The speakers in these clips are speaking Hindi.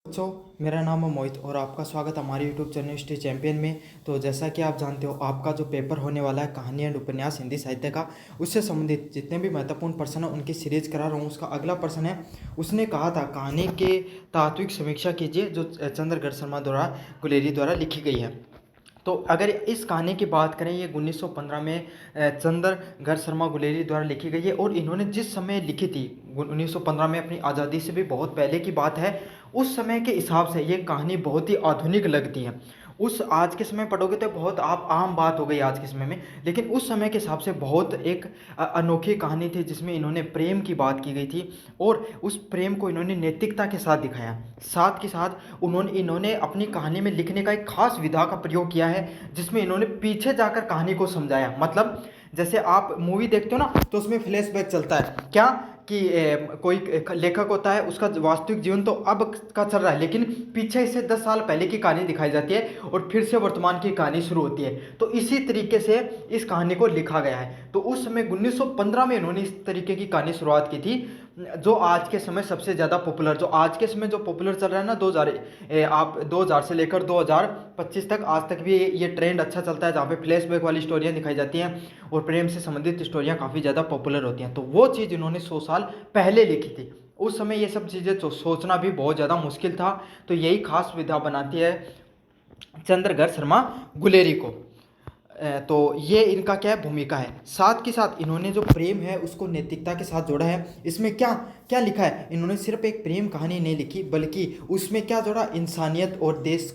बच्चों, मेरा नाम है मोहित और आपका स्वागत है हमारे यूट्यूब चैनल हिस्ट्री चैंपियन में। तो जैसा कि आप जानते हो, आपका जो पेपर होने वाला है कहानी एंड उपन्यास हिंदी साहित्य का, उससे संबंधित जितने भी महत्वपूर्ण प्रश्न हैं उनकी सीरीज करा रहा हूँ। उसका अगला प्रश्न है, उसने कहा था कहानी के तात्विक समीक्षा कीजिए जो चंद्रगढ़ शर्मा द्वारा गुलेरी द्वारा लिखी गई है। तो अगर इस कहानी की बात करें, ये 1915 में चंद्रगढ़ शर्मा गुलेरी द्वारा लिखी गई है और इन्होंने जिस समय लिखी थी 1915 में, अपनी आज़ादी से भी बहुत पहले की बात है। उस समय के हिसाब से ये कहानी बहुत ही आधुनिक लगती है। उस आज के समय पढ़ोगे तो बहुत आप आम बात हो गई आज के समय में, लेकिन उस समय के हिसाब से बहुत एक अनोखी कहानी थी जिसमें इन्होंने प्रेम की बात की गई थी और उस प्रेम को इन्होंने नैतिकता के साथ दिखाया। साथ के साथ इन्होंने अपनी कहानी में लिखने का एक खास विधा का प्रयोग किया है जिसमें इन्होंने पीछे जाकर कहानी को समझाया। मतलब जैसे आप मूवी देखते हो ना, तो उसमें फ्लैशबैक चलता है क्या कि कोई लेखक होता है, उसका वास्तविक जीवन तो अब का चल रहा है, लेकिन पीछे से 10 साल पहले की कहानी दिखाई जाती है और फिर से वर्तमान की कहानी शुरू होती है। तो इसी तरीके से इस कहानी को लिखा गया है। तो उस समय 1915 में इन्होंने इस तरीके की कहानी शुरुआत की थी जो आज के समय सबसे ज़्यादा पॉपुलर, जो आज के समय जो पॉपुलर चल रहा है ना, 2000 से लेकर 2025 तक, आज तक भी ये ट्रेंड अच्छा चलता है जहाँ पे फ्लैशबैक वाली स्टोरियाँ दिखाई जाती हैं और प्रेम से संबंधित स्टोरियाँ काफ़ी ज़्यादा पॉपुलर होती हैं। तो वो चीज़ इन्होंने 100 साल पहले लिखी थी। उस समय ये सब चीज़ें सोचना भी बहुत ज़्यादा मुश्किल था। तो यही खास विधा बनाती है चंद्रगढ़ शर्मा गुलेरी को। तो ये इनका क्या है, भूमिका है। साथ के साथ इन्होंने जो प्रेम है उसको नैतिकता के साथ जोड़ा है। इसमें क्या क्या लिखा है, इन्होंने सिर्फ एक प्रेम कहानी नहीं लिखी बल्कि उसमें क्या जोड़ा, इंसानियत और देश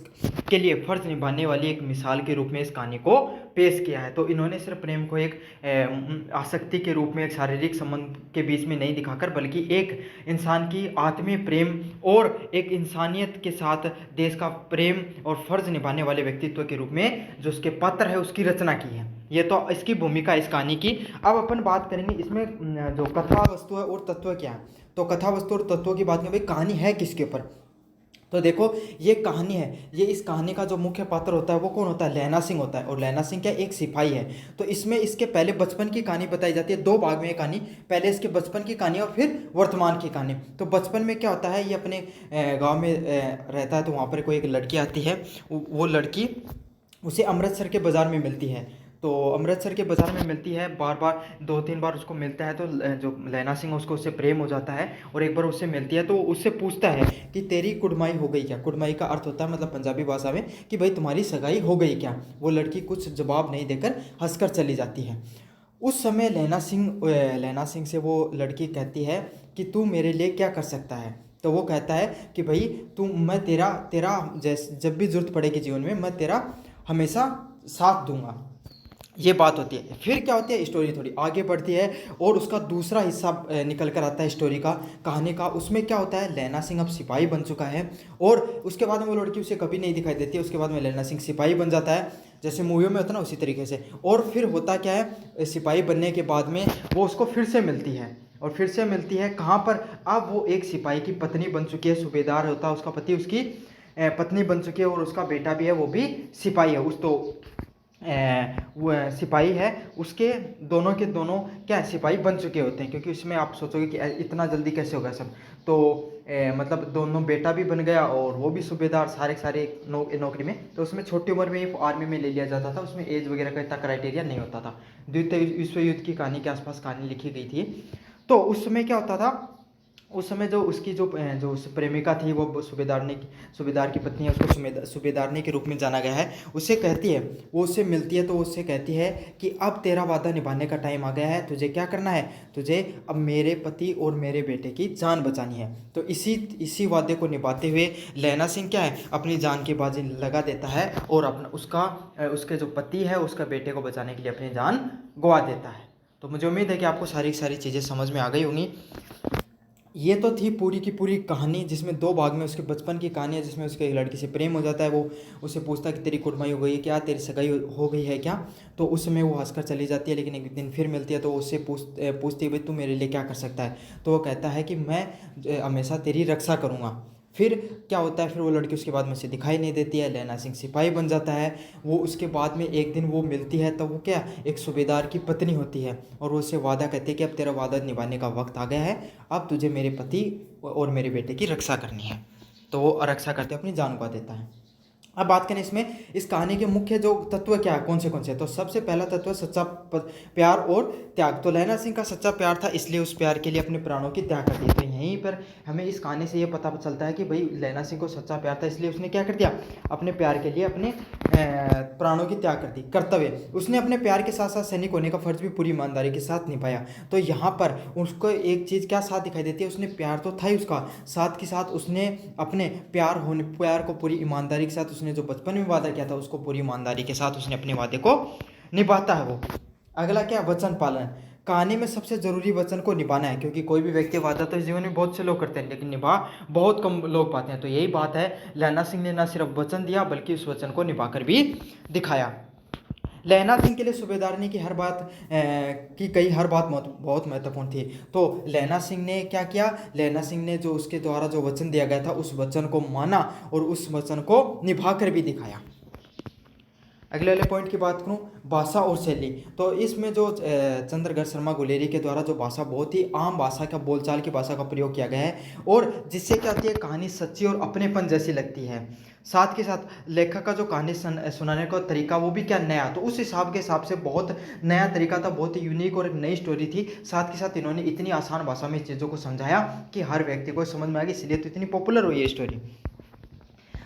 के लिए फर्ज निभाने वाली एक मिसाल के रूप में इस कहानी को पेश किया है। तो इन्होंने सिर्फ प्रेम को एक आसक्ति के रूप में, एक शारीरिक संबंध के बीच में नहीं दिखाकर, बल्कि एक इंसान की आत्मीय प्रेम और एक इंसानियत के साथ देश का प्रेम और फर्ज निभाने वाले व्यक्तित्व के रूप में जो उसके पात्र है उसकी रचना की है। ये तो इसकी भूमिका इस कहानी की। अब अपन बात करेंगे इसमें जो कथा वस्तु है और तत्व क्या है। तो कथा वस्तु और तत्वों की बात करें, भाई कहानी है किसके ऊपर। तो देखो, ये कहानी है, ये इस कहानी का जो मुख्य पात्र होता है वो कौन होता है, लैना सिंह होता है। और लैना सिंह क्या, एक सिपाही है। तो इसमें इसके पहले बचपन की कहानी बताई जाती है। दो भाग में ये कहानी, पहले इसके बचपन की कहानी और फिर वर्तमान की कहानी। तो बचपन में क्या होता है, ये अपने गांव में रहता है। तो वहाँ पर कोई एक लड़की आती है, वो लड़की उसे अमृतसर के बाज़ार में मिलती है। तो अमृतसर के बाज़ार में मिलती है, बार बार 2-3 बार उसको मिलता है। तो जो लैना सिंह उसको, उससे प्रेम हो जाता है और एक बार उससे मिलती है तो उससे पूछता है कि तेरी कुड़माई हो गई क्या। कुड़माई का अर्थ होता है, मतलब पंजाबी भाषा में, कि भाई तुम्हारी सगाई हो गई क्या। वो लड़की कुछ जवाब नहीं देकर हंसकर चली जाती है। उस समय लैना सिंह से वो लड़की कहती है कि तू मेरे लिए क्या कर सकता है। तो वो कहता है कि भाई मैं तेरा तेरा जब भी जरूरत पड़ेगी जीवन में, मैं तेरा हमेशा साथ दूंगा। ये बात होती है। फिर क्या होती है, स्टोरी थोड़ी आगे बढ़ती है और उसका दूसरा हिस्सा निकल कर आता है स्टोरी का, कहानी का। उसमें क्या होता है, लैना सिंह अब सिपाही बन चुका है और उसके बाद में वो लड़की उसे कभी नहीं दिखाई देती है। उसके बाद में लैना सिंह सिपाही बन जाता है, जैसे मूवियों में होता है ना, उसी तरीके से। और फिर होता क्या है, सिपाही बनने के बाद में वो उसको फिर से मिलती है। और फिर से मिलती है कहाँ पर, अब वो एक सिपाही की पत्नी बन चुकी है। सूबेदार होता है उसका पति, उसकी पत्नी बन चुकी है और उसका बेटा भी है, वो भी सिपाही है। उस तो वो सिपाही है, उसके दोनों के दोनों क्या है, सिपाही बन चुके होते हैं। क्योंकि इसमें आप सोचोगे कि इतना जल्दी कैसे होगा सब। तो मतलब दोनों, बेटा भी बन गया और वो भी सूबेदार, सारे नौकरी में। तो उसमें छोटी उम्र में ही आर्मी में ले लिया जाता था। उसमें एज वगैरह का इतना क्राइटेरिया नहीं होता था। द्वितीय विश्व युद्ध की कहानी के आसपास कहानी लिखी गई थी। तो उस समय क्या होता था, उस समय जो उसकी जो उस प्रेमिका थी, वो सूबेदार की पत्नी है, उसको सूबेदारनी के रूप में जाना गया है। उससे कहती है, वो उससे मिलती है तो उससे कहती है कि अब तेरा वादा निभाने का टाइम आ गया है। तुझे क्या करना है, तुझे अब मेरे पति और मेरे बेटे की जान बचानी है। तो इसी वादे को निभाते हुए लैना सिंह क्या है, अपनी जान की बाजी लगा देता है और उसके जो पति है, उसका बेटे को बचाने के लिए अपनी जान गंवा देता है। तो मुझे उम्मीद है कि आपको सारी चीज़ें समझ में आ गई होंगी। ये तो थी पूरी की पूरी कहानी, जिसमें दो भाग में उसके बचपन की कहानी है, जिसमें उसके एक लड़की से प्रेम हो जाता है। वो उससे पूछता है कि तेरी कुड़माई हो गई है क्या, तेरी सगाई हो गई है क्या। तो उस समय वो हंसकर चली जाती है, लेकिन एक दिन फिर मिलती है तो उससे पूछती है भाई तू मेरे लिए क्या कर सकता है। तो वो कहता है कि मैं हमेशा तेरी रक्षा करूँगा। फिर क्या होता है, फिर वो लड़की उसके बाद में से दिखाई नहीं देती है। लैना सिंह सिपाही बन जाता है। वो उसके बाद में एक दिन वो मिलती है तो वो क्या, एक सूबेदार की पत्नी होती है और वो उससे वादा कहती है कि अब तेरा वादा निभाने का वक्त आ गया है, अब तुझे मेरे पति और मेरे बेटे की रक्षा करनी है। तो वो रक्षा करते अपनी जान गवा देता है। अब बात करें इसमें इस कहानी के मुख्य जो तत्व क्या है, कौन से हैं, तो सबसे पहला तत्व सच्चा प्यार और त्याग। तो लैला सिंह का सच्चा प्यार था, इसलिए उस प्यार के लिए अपने प्राणों की त्याग कर दी। तो यहीं पर हमें इस कहानी से ये पता चलता है कि भाई लैला सिंह को सच्चा प्यार था, इसलिए उसने क्या कर दिया, अपने प्यार के लिए अपने प्राणों की त्याग कर दी। कर्तव्य, उसने अपने प्यार के साथ साथ सैनिक होने का फर्ज भी पूरी ईमानदारी के साथ निभाया। तो यहाँ पर उसको एक चीज़ क्या साथ दिखाई देती है, उसने प्यार तो था ही उसका, साथ के साथ उसने अपने प्यार को पूरी ईमानदारी के साथ, उसने जो बचपन में वादा किया था उसको पूरी ईमानदारी के साथ उसने अपने वादे को निभाता है वो। अगला क्या, वचन पालन। कहानी में सबसे जरूरी वचन को निभाना है, क्योंकि कोई भी व्यक्ति वादा तो इस जीवन में बहुत से लोग करते हैं लेकिन निभा बहुत कम लोग पाते हैं। तो यही बात है, लैला सिंह ने न सिर्फ वचन दिया बल्कि उस वचन को निभाकर भी दिखाया। लैला सिंह के लिए सूबेदारनी की हर बात बहुत महत्वपूर्ण थी। तो लैला सिंह ने क्या किया, लैला सिंह ने जो उसके द्वारा जो वचन दिया गया था उस वचन को माना और उस वचन को निभाकर भी दिखाया। अगले वाले पॉइंट की बात करूं, भाषा और शैली। तो इसमें जो चंद्रगढ़ शर्मा गुलेरी के द्वारा जो भाषा बहुत ही आम भाषा का, बोलचाल की भाषा का प्रयोग किया गया है और जिससे क्या होती है, कहानी सच्ची और अपनेपन जैसी लगती है। साथ के साथ लेखक का जो कहानी सुनाने का तरीका वो भी क्या नया, तो उस हिसाब से बहुत नया तरीका था, बहुत ही यूनिक और एक नई स्टोरी थी। साथ के साथ इन्होंने इतनी आसान भाषा में इस चीज़ों को समझाया कि हर व्यक्ति को समझ में आ गई, इसलिए तो इतनी पॉपुलर हुई है स्टोरी।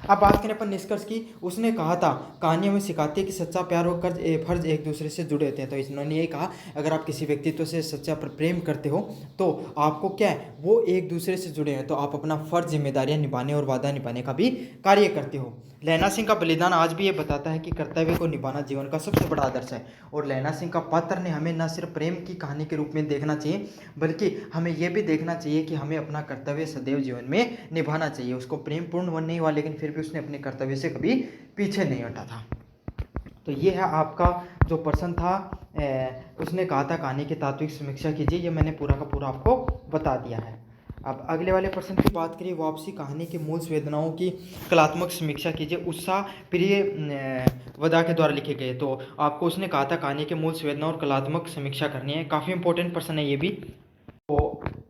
अब बात करें अपन निष्कर्ष की, उसने कहा था कहानियों में सिखाती है कि सच्चा प्यार और फर्ज एक दूसरे से जुड़े होते हैं। तो इन्होंने ये कहा, अगर आप किसी व्यक्तित्व से सच्चा प्रेम करते हो तो आपको क्या है, वो एक दूसरे से जुड़े हैं, तो आप अपना फर्ज, जिम्मेदारियां निभाने और वादा निभाने का भी कार्य करते हो। लैला सिंह का बलिदान आज भी ये बताता है कि कर्तव्य को निभाना जीवन का सबसे बड़ा आदर्श है। और लैला सिंह का पात्र ने हमें न सिर्फ प्रेम की कहानी के रूप में देखना चाहिए बल्कि हमें यह भी देखना चाहिए कि हमें अपना कर्तव्य सदैव जीवन में निभाना चाहिए। उसको प्रेम पूर्ण वन नहीं हुआ लेकिन फिर भी उसने अपने कर्तव्य से कभी पीछे नहीं हटा था। तो ये है आपका जो प्रश्न था, उसने कहा था कहानी की तात्विक समीक्षा कीजिए, ये मैंने पूरा का पूरा आपको बता दिया है। अब अगले वाले प्रश्न की बात करिए, वापसी कहानी की मूल संवेदनाओं की कलात्मक समीक्षा कीजिए, उत्साह प्रिय वदा के द्वारा लिखे गए। तो आपको उसने कहा था कहानी के मूल संवेदनाओं और कलात्मक समीक्षा करनी है, काफ़ी इंपॉर्टेंट प्रश्न है ये भी। तो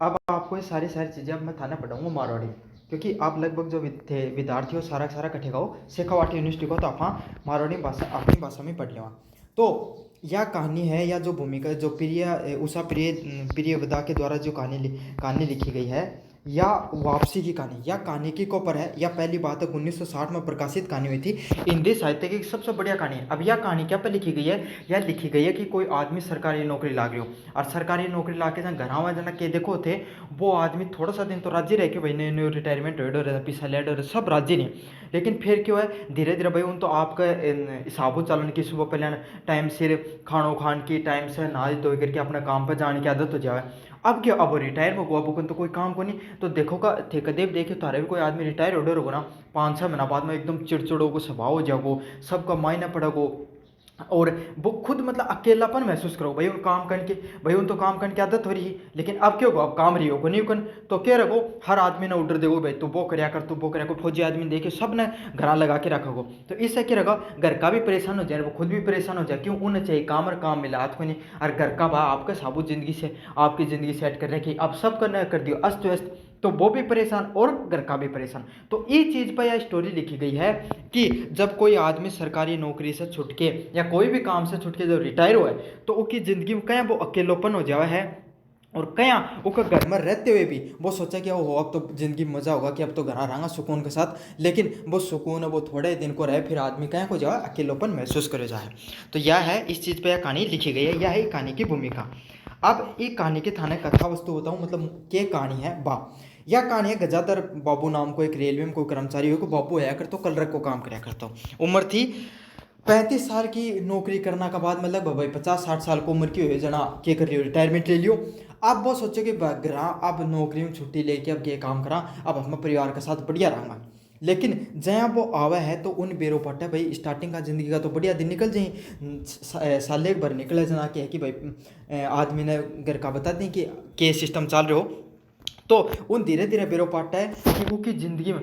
अब आपको ये सारी चीज़ें अब मैं थाना पढ़ाऊँगा मारवाड़ी, क्योंकि आप लगभग जो विद्यार्थी हो सारा कटेगा हो शेखावाटी यूनिवर्सिटी को, तो आप मारवाड़ी भाषा अपनी भाषा में पढ़ लेवा। तो यह कहानी है या जो भूमिका जो प्रिय वदा के द्वारा जो कहानी लिखी गई है, या वापसी की कहानी, या कहानी की कोपर है, या पहली बात है 1960 में प्रकाशित कहानी हुई थी, हिंदी साहित्य की सबसे बढ़िया कहानी है। अब यह कहानी क्या पे लिखी गई है, यह लिखी गई है कि कोई आदमी सरकारी नौकरी लाग रही हो, और सरकारी नौकरी ला के जहाँ घर आवा जना के देखो थे, वो आदमी थोड़ा सा दिन तो राज्य रह के भाई नए रिटायरमेंट हो पिसा लेड हो सब राज्य नहीं, लेकिन फिर क्यों है धीरे धीरे भाई उन तो आपका हिसाबो चलन की, सुबह पहले टाइम से खानो खान की, टाइम से नहा धो करके अपना काम पर जाने की आदत हो जाए। अब क्या, अब रिटायर हो गो, अब तो कोई काम को नहीं, तो देखो का ठेकेदेव देखे तारे भी कोई आदमी रिटायर होगा ना 5-6 महीना बाद में एकदम चिड़चिड़ो को स्वभाव हो जाओ, सबका मायने पड़ोगो और वो खुद मतलब अकेलापन महसूस करो, भाई उन तो काम करने की आदत हो रही है, लेकिन अब क्यों अब काम रही हो नहीं कन, तो क्या रखो हर आदमी ने ऑर्डर देगो, भाई तू वो कराया कर, फौजी आदमी देखे सब ने घर लगा के रखोगो, तो इससे क्या रखा घर का भी परेशान हो जाए, वो खुद भी परेशान हो जाए, क्यों उन्हें चाहिए काम और काम मिला हाथ को नहीं, और घर का भाई आपका साबुत जिंदगी से आपकी ज़िंदगी सेट कर रखी, अब सब करना कर दियो अस्त व्यस्त, तो वो भी परेशान और घर का भी परेशान। तो ये चीज़ पर यह स्टोरी लिखी गई है कि जब कोई आदमी सरकारी नौकरी से छुट के या कोई भी काम से छुट के जब रिटायर हुआ है तो उसकी ज़िंदगी में कहीं वो अकेलोपन हो जावा है, और कया उसका घर में रहते हुए भी वो सोचा कि वो अब तो ज़िंदगी में मज़ा होगा कि अब तो घर रहूँगा सुकून के साथ, लेकिन वो सुकून है वो थोड़े दिन को रहे, फिर आदमी कहीं को जाए अकेलोपन महसूस करे जाए। तो यह है इस चीज़ पर यह कहानी लिखी गई है, यह है कहानी की भूमिका। अब एक कहानी के थाने कथा वस्तु बताऊँ, मतलब क्या कहानी है बा, यह कहानी है गजाधर बाबू नाम को एक रेलवे में कोई कर्मचारी हो, को बाबू आया कर तो कलरक को काम कराया करता हूँ, उम्र थी 35 साल की, नौकरी करने का बाद मतलब भाई 50-60 साल को उम्र की हुई जना क्या कर लियो रिटायरमेंट ले लियो। अब वो सोचो कि ग्रह अब नौकरी में छुट्टी लेके अब ये काम करा, अब अपने परिवार के साथ बढ़िया रहूँगा, लेकिन जहाँ वो आवा है तो उन बेरो पट्टा भाई स्टार्टिंग का जिंदगी का तो बढ़िया दिन निकल जाए, साल एक बार निकले जना के है कि भाई आदमी ने घर का बता दें कि के सिस्टम चल रहे हो, तो उन धीरे धीरे बेरो पाटा है कि वो की ज़िंदगी में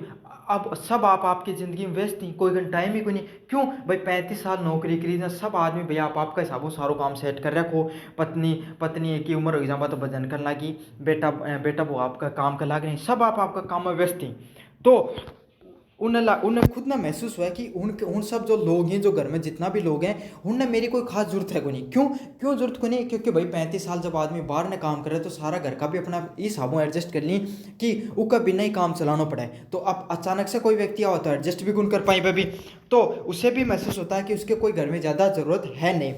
अब सब आपकी ज़िंदगी में व्यस्त थी, कोई टाइम ही कोई नहीं, क्यों भाई 35 साल नौकरी करी ना सब आदमी भैया आपका हिसाबों सारो काम सेट कर रखो, पत्नी की उम्र हो जाए तो भजन कर लागी, बेटा वो आपका काम कर लाग नहीं, सब आपका काम में व्यस्त थी। तो उन्हें खुद ना महसूस हुआ कि उन सब जो लोग हैं, जो घर में जितना भी लोग हैं, उनने मेरी कोई खास जरूरत है को नहीं। क्यों क्यों जरूरत को नहीं? क्योंकि भाई 35 साल जब आदमी बाहर ने काम करे तो सारा घर का भी अपना इस हिसाबों एडजस्ट कर ली कि उसका बिना ही काम चलाना पड़े। तो अब अचानक से कोई व्यक्ति आओ तो एडजस्ट भी कौन कर पाए भी, तो उसे भी महसूस होता है कि उसके कोई घर में ज़्यादा ज़रूरत है नहीं।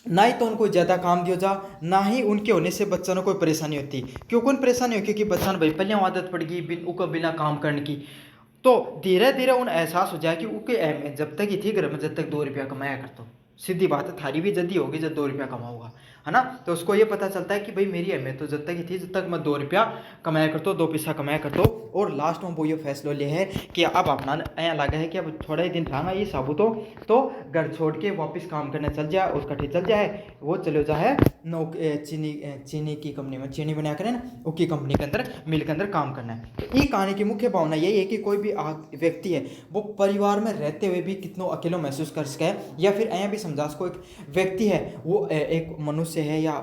ना ही तो उनको ज़्यादा काम दिया जा, ना ही उनके होने से बच्चों को कोई परेशानी होती। क्यों कौन परेशानी हो? क्योंकि बच्चा भाई पहले आदत पड़ गई उनको बिना काम करने की। तो धीरे धीरे उन्हें एहसास हो जाए कि उसके अहमियत जब तक ही थी घर में, जब तक 2 रुपया कमाया करता हूँ। सीधी बात है, थारी भी जल्दी होगी जब 2 रुपया कमाऊंगा, है ना। तो उसको ये पता चलता है कि भाई मेरी अहमियत तो जब तक ही थी जब तक मैं 2 रुपया कमाया करता हूँ, 2 पैसा कमाया करता हूँ। और लास्ट में वो ये फैसला लिया है कि अब अपना ऐसा लगा है कि अब थोड़ा ही दिन रहा ये साबुत हो तो घर छोड़ के वापस काम करने चल जाए, और कठे चल जाए, वो चले जाए चीनी की कंपनी में, चीनी बना करें ना उसकी कंपनी के अंदर, मिल के अंदर काम करना है। तो ये कहानी की मुख्य भावना यही है कि कोई भी व्यक्ति है वो परिवार में रहते हुए भी कितना अकेला महसूस कर सके, या फिर ऐसा भी समझा सको एक व्यक्ति है वो एक मनुष्य है या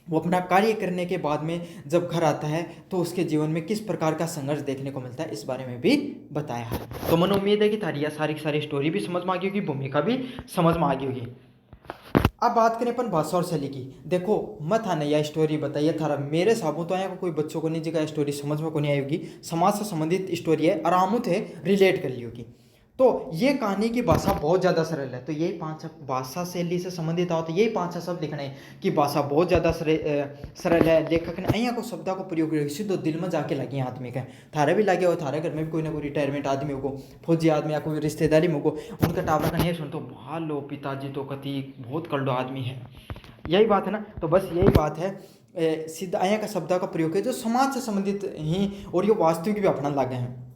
वो अपना कार्य करने के बाद में जब घर आता है तो उसके जीवन में किस प्रकार का संघर्ष देखने को मिलता है, इस बारे में भी बताया है। तो मन उम्मीद है कि थारी सारी की सारी स्टोरी भी समझ में आ गई होगी, भूमिका भी समझ में आ गई होगी। अब बात करें अपन भाषा और शैली की। देखो मैं था यह स्टोरी बताइए थारा मेरे हिसाबों तो आया कोई बच्चों को नहीं जगह स्टोरी समझ में को नहीं आई होगी। समाज से संबंधित स्टोरी है, आराम थे रिलेट कर ली होगी। तो ये कहानी की भाषा बहुत ज़्यादा सरल है। तो यही 5 भाषा शैली से संबंधित आओ तो यही 5 शब्द लिखने हैं कि भाषा बहुत ज़्यादा सरल है। लेखक ने અહીંયા को शब्दा को प्रयोग किया सीधो दिल में जाके लगे आदमी का। थारे भी लगे हो, थारे घर में भी कोई ना कोई रिटायरमेंट आदमी को, फौजी आदमी या कोई रिश्तेदारी में को, उनका टावरा का नहीं सुन तो भालो पिताजी तो कति बहुत कल्डो आदमी है। यही बात है ना। तो बस यही बात है, सीधा અહીંયા का शब्दा का प्रयोग है जो समाज से संबंधित ही और ये वास्तविक भी अपना लागे हैं।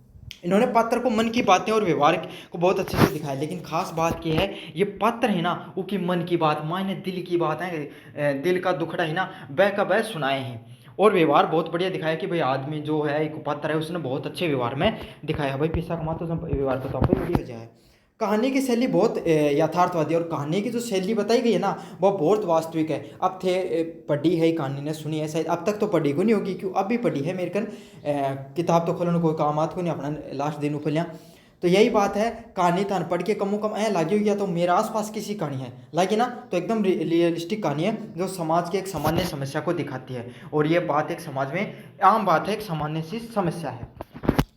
इन्होंने पात्र को मन की बातें और व्यवहार को बहुत अच्छे से दिखाया, लेकिन खास बात यह है ये पात्र है ना वो की मन की बात, मायने दिल की बात है, दिल का दुखड़ा है ना बह का बह सुनाए हैं। और व्यवहार बहुत बढ़िया दिखाया कि भाई आदमी जो है एक पात्र है उसने बहुत अच्छे व्यवहार में दिखाया। भाई पैसा कमा तो व्यवहार को तो आप बढ़िया हो जाए। कहानी की शैली बहुत यथार्थवादी, और कहानी की जो शैली बताई गई है ना वो बहुत वास्तविक है। अब थे पढ़ी है कहानी ने सुनी है शायद, अब तक तो पढ़ी को नहीं होगी क्यों अब भी पढ़ी है मेरे कन, किताब तो खोलने कोई काम आत को नहीं अपना लास्ट दिन उखलिया। तो यही बात है, कहानी थान पढ़ के कमों कम ऐ लागी हुई या तो मेरे आसपास किसी कहानी है लागी ना तो एकदम रियलिस्टिक कहानी है जो समाज की एक सामान्य समस्या को दिखाती है। और ये बात एक समाज में आम बात है, एक सामान्य सी समस्या है।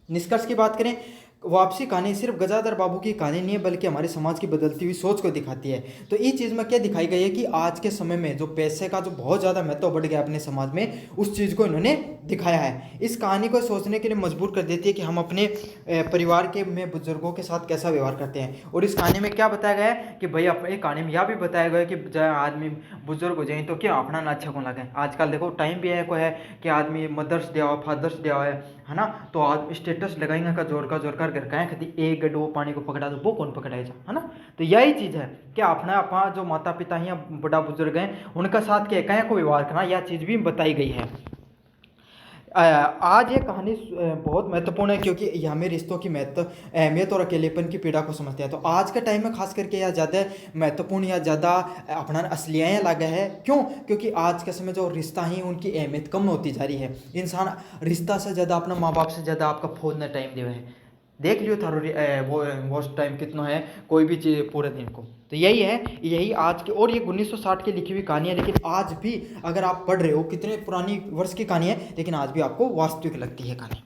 निष्कर्ष की बात करें, वापसी कहानी सिर्फ गजाधर बाबू की कहानी नहीं है बल्कि हमारे समाज की बदलती हुई सोच को दिखाती है। तो इस चीज़ में क्या दिखाई गई है कि आज के समय में जो पैसे का जो बहुत ज़्यादा महत्व बढ़ गया अपने समाज में, उस चीज़ को इन्होंने दिखाया है। इस कहानी को सोचने के लिए मजबूर कर देती है कि हम अपने परिवार के में बुजुर्गों के साथ कैसा व्यवहार करते हैं। और इस कहानी में क्या बताया गया है कि भाई अपने कहानी में यह भी बताया गया है कि जब आदमी बुजुर्ग हो जाए तो क्या अपना ना अच्छा को लगे। आजकल देखो टाइम भी है कि आदमी मदर्स डे हो, फादर्स डे है ना, तो आज स्टेटस लगाएंगे का जोर कर घर का खती एक गड्ढो पानी को पकड़ा तो वो कौन पकड़ाए जा, है ना। तो यही चीज़ है कि अपना अपना जो माता पिता हैं या बड़ा बुजुर्ग हैं उनका साथ क्या कहें को व्यवहार करना, यह चीज़ भी बताई गई है। आज ये कहानी बहुत महत्वपूर्ण है क्योंकि यह हमें रिश्तों की अहमियत और अकेलेपन की पीड़ा को समझते हैं। तो आज के टाइम में खास करके यह ज़्यादा महत्वपूर्ण या ज़्यादा अपना असलियाँ लगा है। क्यों? क्योंकि आज के समय जो रिश्ता ही उनकी अहमियत कम होती जा रही है। इंसान रिश्ता से ज़्यादा अपना माँ बाप से ज़्यादा आपका फोन न टाइम देवे है। देख लियो थारो वो टाइम कितना है कोई भी चीज़ पूरे दिन को। तो यही है, यही आज की, और ये 1960 की लिखी हुई कहानी है लेकिन आज भी अगर आप पढ़ रहे हो कितने पुरानी वर्ष की कहानी है लेकिन आज भी आपको वास्तविक लगती है कहानी।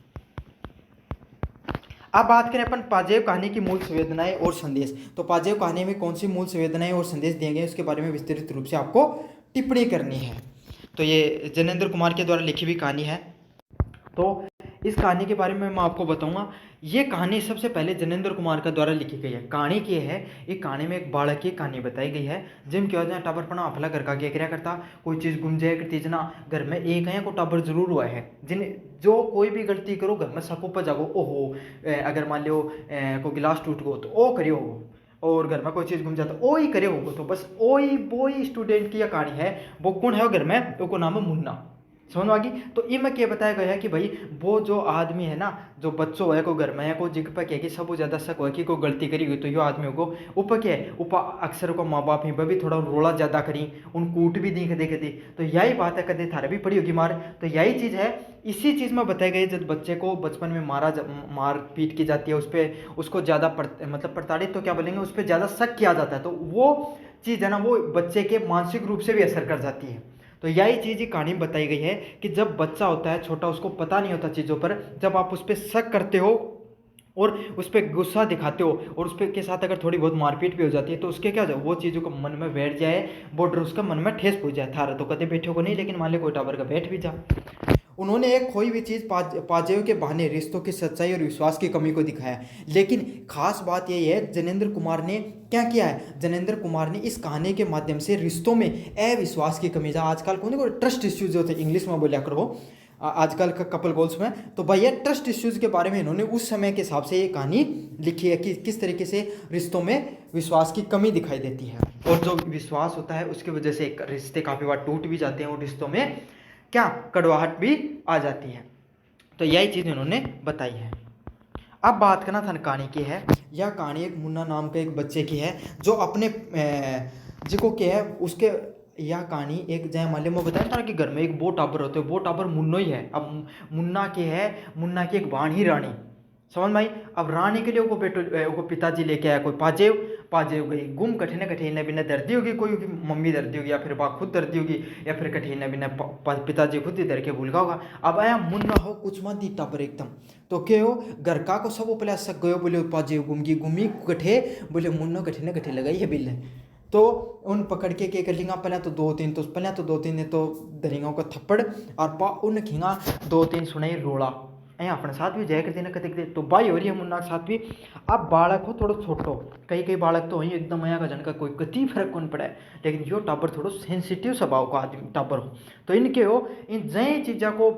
अब बात करें अपन पाजेब कहानी की मूल संवेदनाएं और संदेश। तो पाजेब कहानी में कौन सी मूल संवेदनाएं और संदेश दिए गए उसके बारे में विस्तृत रूप से आपको टिप्पणी करनी है। तो ये जनेंद्र कुमार के द्वारा लिखी हुई कहानी है। तो इस कहानी के बारे में मैं आपको बताऊंगा। ये कहानी सबसे पहले जनेंद्र कुमार का द्वारा लिखी गई है। कहानी की है, एक कहानी में एक बालक की कहानी बताई गई है जिम क्या होता है टाबर पना अपना घर का क्या करता, कोई चीज़ गुम जाए करती जना घर में एक है को टाबर जरूर हुआ है जिन जो कोई भी गलती करो घर में सबको पर जागो ओहो, अगर मान लो कोई गिलास टूट गो तो ओ करियो हो, और घर में कोई चीज़ घूम जाता ओ ही करे होगा। तो बस ओ ही वो ही स्टूडेंट की यह कहानी है। वो कौन है घर में, वो को नाम है मुन्ना। समझ में आ गई। तो इनमें क्या बताया गया है कि भाई वो जो आदमी है ना, जो बच्चों है को घर में है को जिग पर क्या कि सब ज़्यादा शक हो कि कोई गलती करी हुई, तो यो आदमी को ऊपर क्या है, ऊपर अक्सर को माँ बाप ही भी थोड़ा रोड़ा ज़्यादा करी, उन कूट भी दी देखे दी। तो यही बात है, कदे थारे भी पड़ी होगी मार। तो यही चीज़ है, इसी चीज़ में बताई गई जब बच्चे को बचपन में मार पीट की जाती है, उस पर उसको ज़्यादा मतलब प्रताड़ित तो क्या बोलेंगे, उस पर ज़्यादा शक किया जाता है, तो वो चीज़ है ना वो बच्चे के मानसिक रूप से भी असर कर जाती है। तो यही चीज़ कहानी में बताई गई है कि जब बच्चा होता है छोटा, उसको पता नहीं होता चीज़ों पर, जब आप उस पर शक करते हो और उस पर गुस्सा दिखाते हो और उस पर के साथ अगर थोड़ी बहुत मारपीट भी हो जाती है, तो उसके क्या वो चीज़ों को मन में बैठ जाए, वो डर उसका मन में ठेस पहुँच जाए। थारा तो कदे बैठे को नहीं, लेकिन मान लो कोई टावर का बैठ भी जा। उन्होंने एक खोई हुई चीज़ पाजेव के बहाने रिश्तों की सच्चाई और विश्वास की कमी को दिखाया, लेकिन खास बात यही है जनेंद्र कुमार ने क्या किया है, जनेंद्र कुमार ने इस कहानी के माध्यम से रिश्तों में अविश्वास की कमी, जहाँ आजकल को ट्रस्ट इश्यूज जो थे इंग्लिश में बोलिया करो आजकल का कपल गोल्स में, तो भैया ट्रस्ट इश्यूज के बारे में इन्होंने उस समय के हिसाब से ये कहानी लिखी है कि किस तरीके से रिश्तों में विश्वास की कमी दिखाई देती है, और जो विश्वास होता है उसकी वजह से रिश्ते काफ़ी बार टूट भी जाते हैं और रिश्तों में क्या कड़वाहट भी आ जाती है। तो यही चीज़ इन्होंने बताई है। अब बात करना था कहानी की है, यह कहानी एक मुन्ना नाम के एक बच्चे की है जो अपने जिको क्या है उसके, यह कहानी एक जय माले में बताया था कि घर में एक वो टाबर होते हैं, वो टाबर मुन्नो ही है। अब मुन्ना के है, मुन्ना की एक बाण ही रानी, समझ में आई। अब रानी के लिए वो बेटो वो पिताजी लेके आया कोई पाजेव गई गुम, कठिन कठिन बिना दर्दी होगी, कोई मम्मी दर्दी होगी या फिर बा खुद दर्दी होगी, या फिर कठिन बिना पिताजी खुद ही दर के भूल गया होगा। अब आया मुन्ना हो कुछ मत दी टाबर एकदम, तो क्या हो घर का को सब पहले सक गयो, बोले पाजेव घूमी कठे, बोले मुन्ना कठिन कठे लगाई है बिल, तो उन पकड़ के क्या कर लेंगे पहले तो दो तीन ने तो दरेंगा का थप्पड़, और पा उन खिंगा दो तीन सुनाई रोड़ा अपने साथ भी जय कर देना कते, तो बाई हो रही है मुन्ना के साथ भी। अब बालक हो थोड़ा छोटो, कई बालक तो वहीं एकदम आया का जनका कोई कति फर्क कौन पड़ा है, लेकिन यो टाबर थोड़ा सेंसिटिव स्वभाव का आदमी टाबर हो, तो इनके हो इन जय चीज़ा को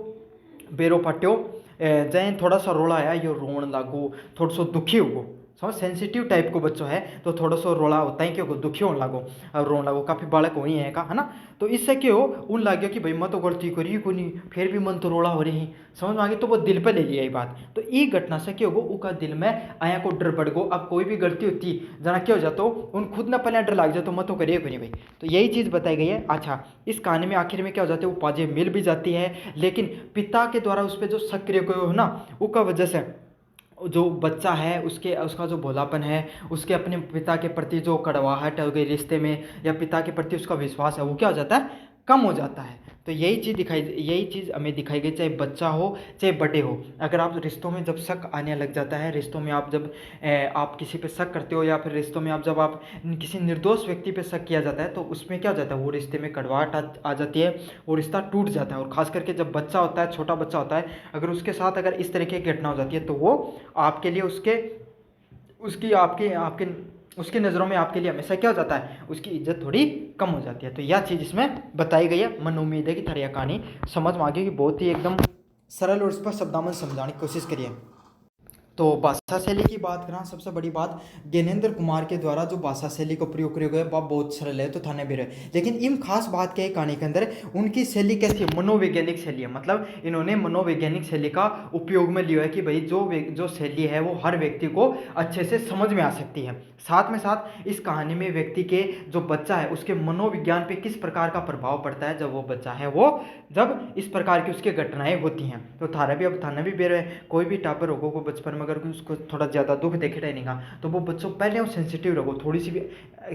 बेरो पाट्यो, जय थोड़ा सा रोड़ा आया यो रोन लागो, थोड़ा सा दुखी हो, समझ सेंसिटिव टाइप को बच्चों है तो थोड़ा सा रोड़ा होता है क्यों दुखी होने लागो और रोने लागो, काफ़ी बालक वही है का है ना। तो इससे क्यों उन लग गया कि भाई मैं तो गलती करी को नहीं, फिर भी मन तो रोड़ा हो रही, समझ में आ गई, तो वो दिल पे ले लिया ये बात। तो ये घटना से क्या होगो उनका दिल में आया को डर बढ़ गो। अब कोई भी गलती होती जना क्या हो जाता उन खुद ना पहले डर लग जाता मैं तो करिए नहीं भाई। तो यही चीज़ बताई गई है। अच्छा, इस कहानी में आखिर में क्या हो जाता है, वो पाजे मिल भी जाती है, लेकिन पिता के द्वारा उस पर जो सक्रिय को है ना उसका वजह से जो बच्चा है उसका जो भोलापन है, उसके अपने पिता के प्रति जो कड़वाहट हो गई रिश्ते में, या पिता के प्रति उसका विश्वास है वो क्या हो जाता है, कम हो जाता है। तो यही चीज़ हमें दिखाई गई, चाहे बच्चा हो चाहे बड़े हो। अगर आप रिश्तों में जब शक आने लग जाता है, रिश्तों में आप जब आप किसी पे शक करते हो, या फिर रिश्तों में आप जब आप किसी निर्दोष व्यक्ति पे शक किया जाता है, तो उसमें क्या हो जाता है, वो रिश्ते में कड़वाहट आ जाती है, वो रिश्ता टूट जाता है। और ख़ास करके जब बच्चा होता है, छोटा बच्चा होता है, अगर उसके साथ अगर इस तरीके की घटना हो जाती है, तो वो आपके लिए उसकी नज़रों में आपके लिए हमेशा क्या हो जाता है, उसकी इज्जत थोड़ी कम हो जाती है। तो यह चीज़ इसमें बताई गई है। मन उम्मीद है कि थारी कहानी समझ में आ गई, कि बहुत ही एकदम सरल और स्पष्ट शब्दां में समझाने की कोशिश करिए। तो भाषा शैली की बात करें, सबसे बड़ी बात ज्ञानेंद्र कुमार के द्वारा जो भाषा शैली को प्रयोग किया गया वह बहुत सरल है, तो थाने भी रहे, लेकिन इन खास बात क्या है कहानी के अंदर, उनकी शैली कैसी है, मनोवैज्ञानिक शैली है। मतलब इन्होंने मनोवैज्ञानिक शैली का उपयोग में लिया है कि भाई जो शैली है वो हर व्यक्ति को अच्छे से समझ में आ सकती है। साथ में साथ इस कहानी में व्यक्ति के जो बच्चा है उसके मनोविज्ञान पे किस प्रकार का प्रभाव पड़ता है, जब वो बच्चा है वो जब इस प्रकार की उसके घटनाएं होती हैं। तो थाना भी बेर है, कोई भी टापर होगा को बचपन में अगर उसको थोड़ा ज़्यादा दुख देखे रहेगा, तो वो बच्चों पहले वो सेंसिटिव रहो, थोड़ी सी भी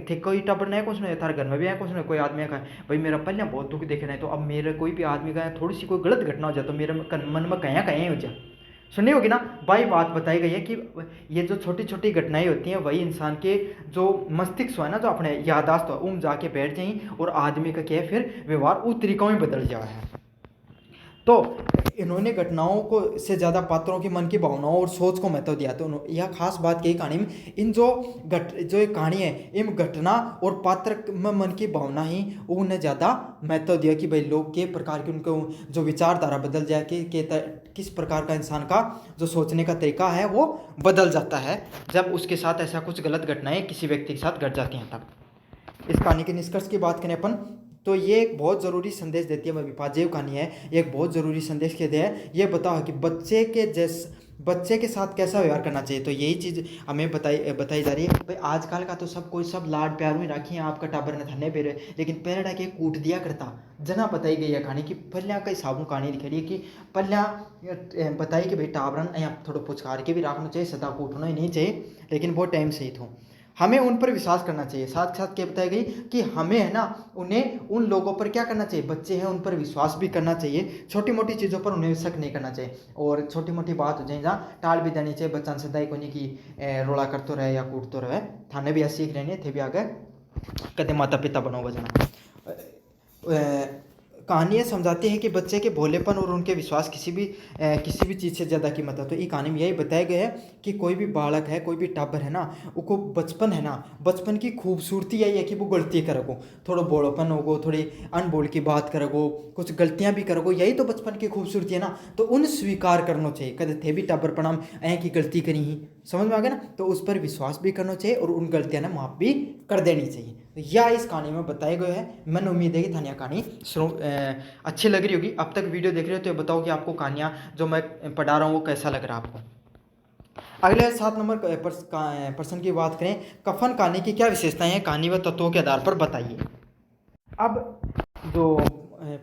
थे कोई टापर नहीं कुछ नहीं, थारे घर में भी है कुछ नहीं, कोई आदमी का भाई मेरा पहले बहुत दुख देखे नहीं, तो अब मेरे कोई भी आदमी का थोड़ी सी कोई गलत घटना हो जाए तो मेरे मन में कहीं हो जाए, सुनी होगी ना भाई। बात बताई गई है कि ये जो छोटी छोटी घटनाएं होती हैं वही इंसान के जो मस्तिष्क है ना, जो अपने यादाश्त है उम जाके बैठ जाएं, और आदमी का क्या है फिर व्यवहार उस तरीकों में बदल जाए है। तो इन्होंने घटनाओं को से ज़्यादा पात्रों की मन की भावनाओं और सोच को महत्व दिया। तो यह खास बात की कहानी में इन जो एक कहानी है इन घटना और पात्र में मन की भावना ही उन्हें ज़्यादा महत्व दिया, कि भाई लोग के प्रकार की उनको जो विचारधारा बदल जाए, कि किस प्रकार का इंसान का जो सोचने का तरीका है वो बदल जाता है जब उसके साथ ऐसा कुछ गलत घटनाएं किसी व्यक्ति के साथ घट जाती हैं। तब इस कहानी के निष्कर्ष की बात करें अपन, तो ये एक बहुत ज़रूरी संदेश देती है भाई विपाजेव कहानी है, एक बहुत ज़रूरी संदेश के दे है। ये बताओ कि बच्चे के साथ कैसा व्यवहार करना चाहिए। तो यही चीज़ हमें बताई जा रही है भाई। आजकल का तो सब कोई सब लाड प्यार में राखी है आपका टाबर ने थाने पे रहे, लेकिन पेड़ के कूट दिया करता। जना बताई गई है कहानी कि पहल्या कई साबुन कहानी लिखी है कि पहल्या बताई कि भाई टाबरन यहाँ थोड़ा पुचकार के भी रखना चाहिए, सदा कूटना ही नहीं चाहिए, लेकिन बहुत टाइम से ही थो हमें उन पर विश्वास करना चाहिए। साथ साथ क्या बताई गई कि हमें है ना उन्हें उन लोगों पर क्या करना चाहिए, बच्चे हैं उन पर विश्वास भी करना चाहिए, छोटी मोटी चीज़ों पर उन्हें शक नहीं करना चाहिए। और छोटी मोटी बात हो जाए जहाँ टाल भी देनी चाहिए। बच्चा सदा को नहीं कि रोड़ा करते रहे या कूटते रहे। थाने भी ऐसी सीख लेनी थे भी आगे कदे माता पिता बनो बजना। कहानी ये समझाती है कि बच्चे के भोलेपन और उनके विश्वास किसी भी चीज़ से ज़्यादा कीमत है। तो ये कहानी में यही बताया गया है कि कोई भी बालक है, कोई भी टाबर है ना, उसको बचपन है ना, बचपन की खूबसूरती यही है कि वो गलती करोगो, थोड़ा बोड़ोपन होगो, थोड़ी अनबोल की बात करोगो, कुछ गलतियाँ भी करोगो, यही तो बचपन की खूबसूरती है ना। तो उन स्वीकार करना चाहिए कदे थे भी टाबर प्रणाम ऐ की गलती करी ही, समझ में आ गया ना। तो उस पर विश्वास भी करना चाहिए और उन गलतियां ना माफ़ भी कर देनी चाहिए। तो यह इस कहानी में बताए गए हैं। मैंने उम्मीद है कि थानिया कहानी अच्छी लग रही होगी। अब तक वीडियो देख रहे हो तो बताओ कि आपको कहानियाँ जो मैं पढ़ा रहा हूँ वो कैसा लग रहा है आपको। अगले 7 नंबर प्रश्न की बात करें, कफन कहानी की क्या विशेषताएं हैं, कहानी व तत्वों के आधार पर बताइए। अब जो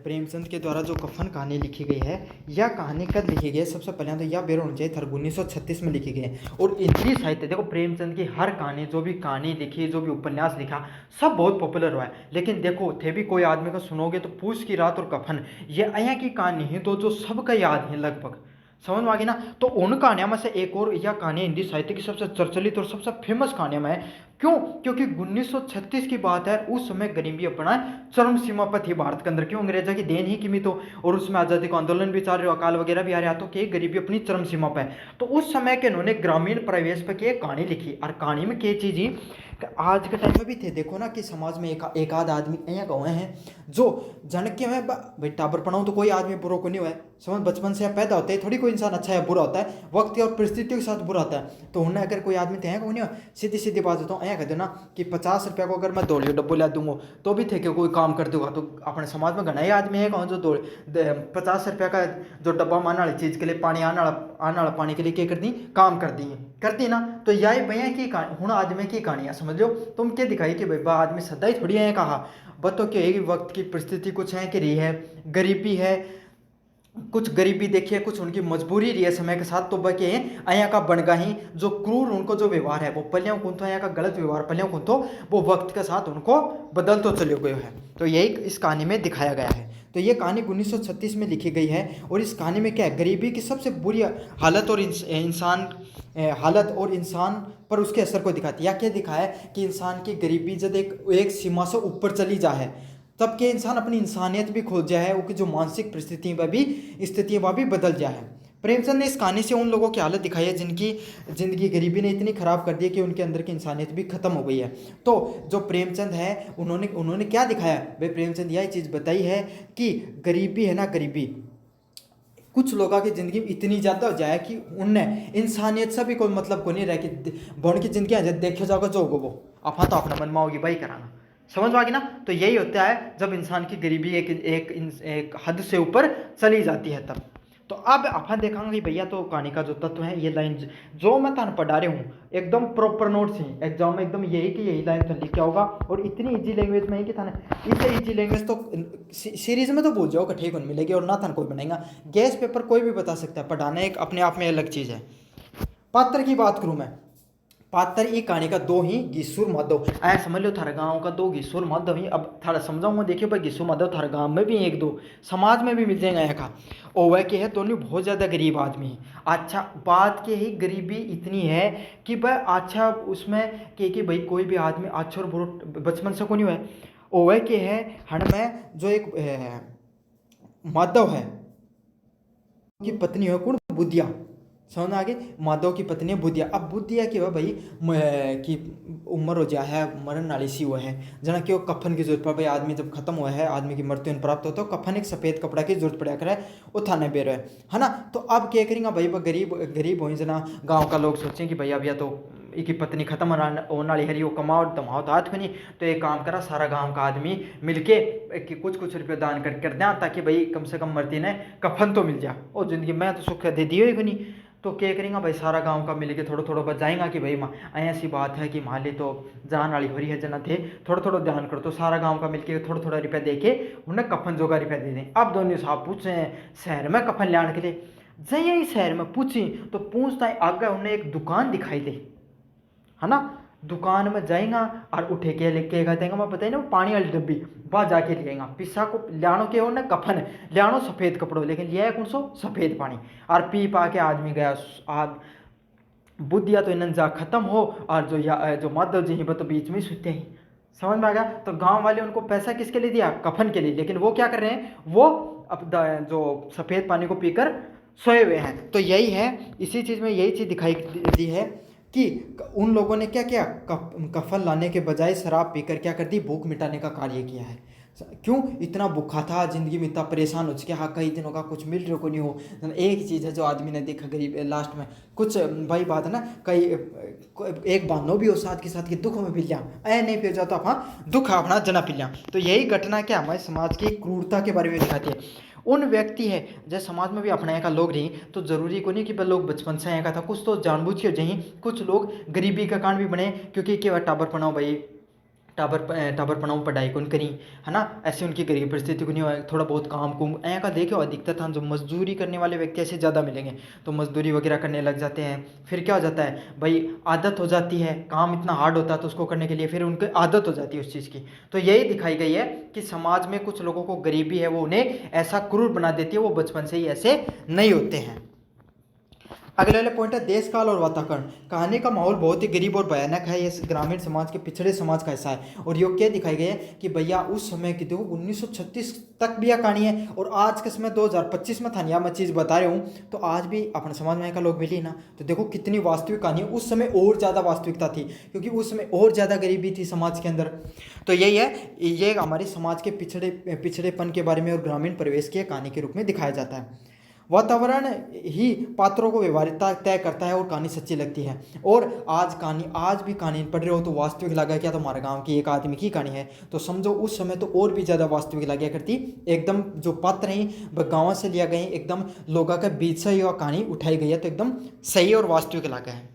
प्रेमचंद के द्वारा जो कफन कहानी लिखी गई है, यह कहानी कब लिखी गई है। सबसे पहले तो यह बेर होनी चाहिए 1936 में लिखी गई है। और हिंदी साहित्य देखो, प्रेमचंद की हर कहानी, जो भी कहानी लिखी, जो भी उपन्यास लिखा, सब बहुत पॉपुलर हुआ है। लेकिन देखो थे भी कोई आदमी को सुनोगे तो पूछ की रात और कफन, ये अया की कहानी है तो जो सबका याद है लगभग, समझ में आ गई ना। तो उन कहानियों में से एक और यह कहानी हिंदी साहित्य की सबसे प्रचलित और सबसे फेमस कहानियों में है। क्यों? क्योंकि 1936 की बात है, उस समय गरीबी अपना चरम सीमा पर थी भारत के अंदर। क्यों? अंग्रेजा की देन ही कीमी तो, और उसमें आज़ादी का आंदोलन भी चल रहा, अकाल वगैरह भी आ रहा, तो कि गरीबी अपनी चरम सीमा पर है। तो उस समय के इन्होंने ग्रामीण परिवेश पर की कहानी लिखी। और कहानी में क्या चीज़ ही आज के टाइम में भी थे, देखो ना कि समाज में एक आध आदमी यहाँ गए हैं जो जन के में भाई टाबर पढ़ाऊँ तो कोई आदमी बुरा को नहीं हुआ है, समझ। बचपन से पैदा होते हैं थोड़ी कोई इंसान अच्छा है बुरा होता है, वक्त और परिस्थितियों के साथ बुरा होता है। तो उन्हें अगर कोई आदमी थे को नहीं हो, सीधी सीधी बात होता हूँ, यहाँ कह दो ना कि 50 रुपये को अगर मैं दौड़ियो डब्बो ला दूंगा तो भी थे कि कोई काम कर दूंगा। तो अपने समाज में घना ही आदमी है कहूँ जो 50 रुपये का जो डब्बा मारने वाली चीज़ के लिए पानी आने वाला पानी के लिए क्या कर दी, काम कर दी ना। तो यही भैया की हूँ आदमी की कहानियाँ समझ लो। तुम क्या दिखाई कि भाई आदमी सदा ही थोड़ी है कहा, बतो कि एक वक्त की परिस्थिति कुछ है कि रही है, गरीबी है, कुछ गरीबी देखिए, कुछ उनकी मजबूरी रही है समय के साथ। तो बके अया का बनगा ही जो क्रूर उनको जो व्यवहार है वो पलियों को तो अया का गलत व्यवहार पलियों को तो वो वक्त के साथ उनको बदल तो चले गए हैं। तो यही इस कहानी में दिखाया गया है। तो ये कहानी 1936 में लिखी गई है। और इस कहानी में क्या है, गरीबी की सबसे बुरी हालत और इंसान पर उसके असर को दिखाती है। या क्या दिखाया है कि इंसान की गरीबी जब एक सीमा से ऊपर चली जाए तब के इंसान अपनी इंसानियत भी खो जाए, उसकी जो मानसिक परिस्थिति वह भी स्थिति वह भी बदल जाए। प्रेमचंद ने इस कहानी से उन लोगों की हालत दिखाई है जिनकी जिंदगी गरीबी ने इतनी खराब कर दी है कि उनके अंदर की इंसानियत भी खत्म हो गई है। तो जो प्रेमचंद है उन्होंने क्या दिखाया भाई, प्रेमचंद यही चीज़ बताई है कि गरीबी है ना, गरीबी कुछ लोगों की ज़िंदगी में इतनी ज़्यादा हो जाए कि उनने इंसानियत से भी कोई मतलब को नहीं रह कि बन की ज़िंदगी जब देखो जाओगे जो होगा वो आप तो अपना मन में होगी भाई कराना, समझ में आ गई ना। तो यही होता है जब इंसान की गरीबी एक हद से ऊपर चली जाती है तब। तो अब अपन देखेंगे भैया, तो कहानी का जो तत्व है ये लाइन जो मैं थान पढ़ा रही हूँ एकदम प्रॉपर नोट्स ही एग्जाम में एकदम यही कि यही लाइन लिख के होगा। और इतनी इजी लैंग्वेज में है कि थाने इससे इजी लैंग्वेज तो सीरीज में तो भूल जाओ कठे को मिलेगी और ना थान कोई बनाएगा। गैस पेपर कोई भी बता सकता है, पढ़ाना एक अपने आप में अलग चीज़ है। पात्र की बात करूँ मैं, पात्र ई कहानी का दो ही गिस्सुर माधव ऐ समझ लो थारे गाँव का दो गिस्सुर माधव ही। अब थारा समझाऊंगा, देखियो भाई गिस्सुर माधव थारे गाँव में भी एक दो समाज में भी मिल जाएगा यहाँ का। और वह के है दोनों बहुत ज़्यादा गरीब आदमी है। अच्छा बात के ही गरीबी इतनी है कि भाई अच्छा उसमें कि भाई कोई भी आदमी अच्छा और बुरा बचपन से को नहीं हुआ। और वह के है हण में जो एक माधव है की पत्नी है कौन, बुधिया, समझ आगे। माधव की पत्नी है बुधिया। अब बुधिया की वह भाई की उम्र हो जा है, मरण नाली सी हुआ है जना कि वो कफन की जरूरत पड़ा। भाई आदमी जब खत्म हुआ है, आदमी की मृत्यु प्राप्त हो तो कफन एक सफ़ेद कपड़ा की जरूरत पड़ा करे वो थाने बेरो है ना। तो अब क्या करेंगे भाई, गरीब हो जना गाँव का लोग सोचें कि भैया भैया तो की पत्नी खत्म होने वाली है, वो कमाओ दमाओ दात को नहीं, तो एक काम करा सारा गांव का आदमी मिलके कि कुछ कुछ रुपये दान कर दें, ताकि भाई कम से कम मरती ने कफन तो मिल जाए, और ज़िंदगी में तो सुख दे दियो ही को नहीं। तो क्या करेंगे भाई, सारा गांव का मिलके थोड़ा थोड़ा बचाएंगा कि भाई ऐसी बात है कि मान ली तो जान वाली हो रही है जन्नत है, थोड़ा थोड़ा ध्यान करो। तो सारा गांव का मिलके थोड़ा थोड़ा रुपया दे के उन्हें कफन जोगा रुपया दे दें। अब दोनों साहब पूछे शहर में कफन लाने के लिए, जैसे ही शहर में पूछी तो पूछता है आगे उन्हें एक दुकान दिखाई दे, है ना। दुकान में जाएगा और उठे के लेके देंगे, मैं बताइए ना पानी वाली डब्बी वहाँ जाके लिएगा, पिस्सा को लियानो के हो ना कफन लियानो सफ़ेद कपड़ों, लेकिन लिया कौन सो सफ़ेद पानी, और पी पा के आदमी गया। बुद्धिया तो इन जा खत्म हो, और जो माधव जी हैं वो तो बीच में सोते हैं। समझ में आ गया। तो गांव वाले उनको पैसा किसके लिए दिया, कफन के लिए, लेकिन वो क्या कर रहे हैं, वो अब जो सफ़ेद पानी को पीकर सोए हुए हैं। तो यही है, इसी चीज़ में यही चीज़ दिखाई दी है कि उन लोगों ने क्या किया, कफन लाने के बजाय शराब पीकर क्या कर दी, भूख मिटाने का कार्य किया है। क्यों, इतना भूखा था, जिंदगी में इतना परेशान हो चुके, हाँ कई दिनों का कुछ मिल रहा को नहीं हो। एक ही चीज़ है जो आदमी ने देखा गरीब लास्ट में कुछ भाई बात है ना, कई एक बानो भी हो साथ के साथ के दुख में पिल ऐ नहीं पिल जाता अपना दुख अपना जना पिल। तो यही घटना क्या हमारे समाज की क्रूरता के बारे में दिखाती है। उन व्यक्ति है जैसे समाज में भी अपनाया का लोग रही, तो जरूरी को नहीं कि लोग बचपन से आया का था, कुछ तो जानबूझ के जहीं, कुछ लोग गरीबी का कारण भी बने, क्योंकि क्या टाबर पढ़ाओ भाई, टाबर पढ़ाऊँ पढ़ाई कौन करी, है ना, ऐसे उनकी गरीब परिस्थिति को नहीं हो, थोड़ा बहुत काम कुम ऐसा का देखो। अधिकतर था जो मजदूरी करने वाले व्यक्ति ऐसे ज़्यादा मिलेंगे, तो मजदूरी वगैरह करने लग जाते हैं। फिर क्या हो जाता है भाई, आदत हो जाती है, काम इतना हार्ड होता है तो उसको करने के लिए फिर उनकी आदत हो जाती है उस चीज़ की। तो यही दिखाई गई है कि समाज में कुछ लोगों को गरीबी है, वो उन्हें ऐसा क्रूर बना देती है, वो बचपन से ही ऐसे नहीं होते हैं। अगले वाले पॉइंट है देश काल और वातावरण। कहानी का माहौल बहुत ही गरीब और भयानक है, ये ग्रामीण समाज के पिछड़े समाज का हिस्सा है। और ये क्या दिखाई गई है कि भैया उस समय की देखो 1936 तक भी यह कहानी है, और आज के समय 2025 में था, मैं चीज़ बता रहा हूँ, तो आज भी अपने समाज में का लोग मिली ना, तो देखो कितनी वास्तविक कहानी है। उस समय और ज़्यादा वास्तविकता थी, क्योंकि उस समय और ज़्यादा गरीबी थी समाज के अंदर। तो यही है, ये हमारे समाज के पिछड़ेपन के बारे में और ग्रामीण परिवेश की कहानी के रूप में दिखाया जाता है। वातावरण ही पात्रों को व्यवहारिकता तय करता है और कहानी सच्ची लगती है। और आज भी कहानी पढ़ रहे हो तो वास्तविक लगा क्या, तो हमारे गांव की एक आदमी की कहानी है, तो समझो उस समय तो और भी ज़्यादा वास्तविक लगा करती। एकदम जो पात्र हैं वह गाँव से लिया गए, एकदम लोगों के बीच से यह कहानी उठाई गई है, तो एकदम सही और वास्तविक लगा है।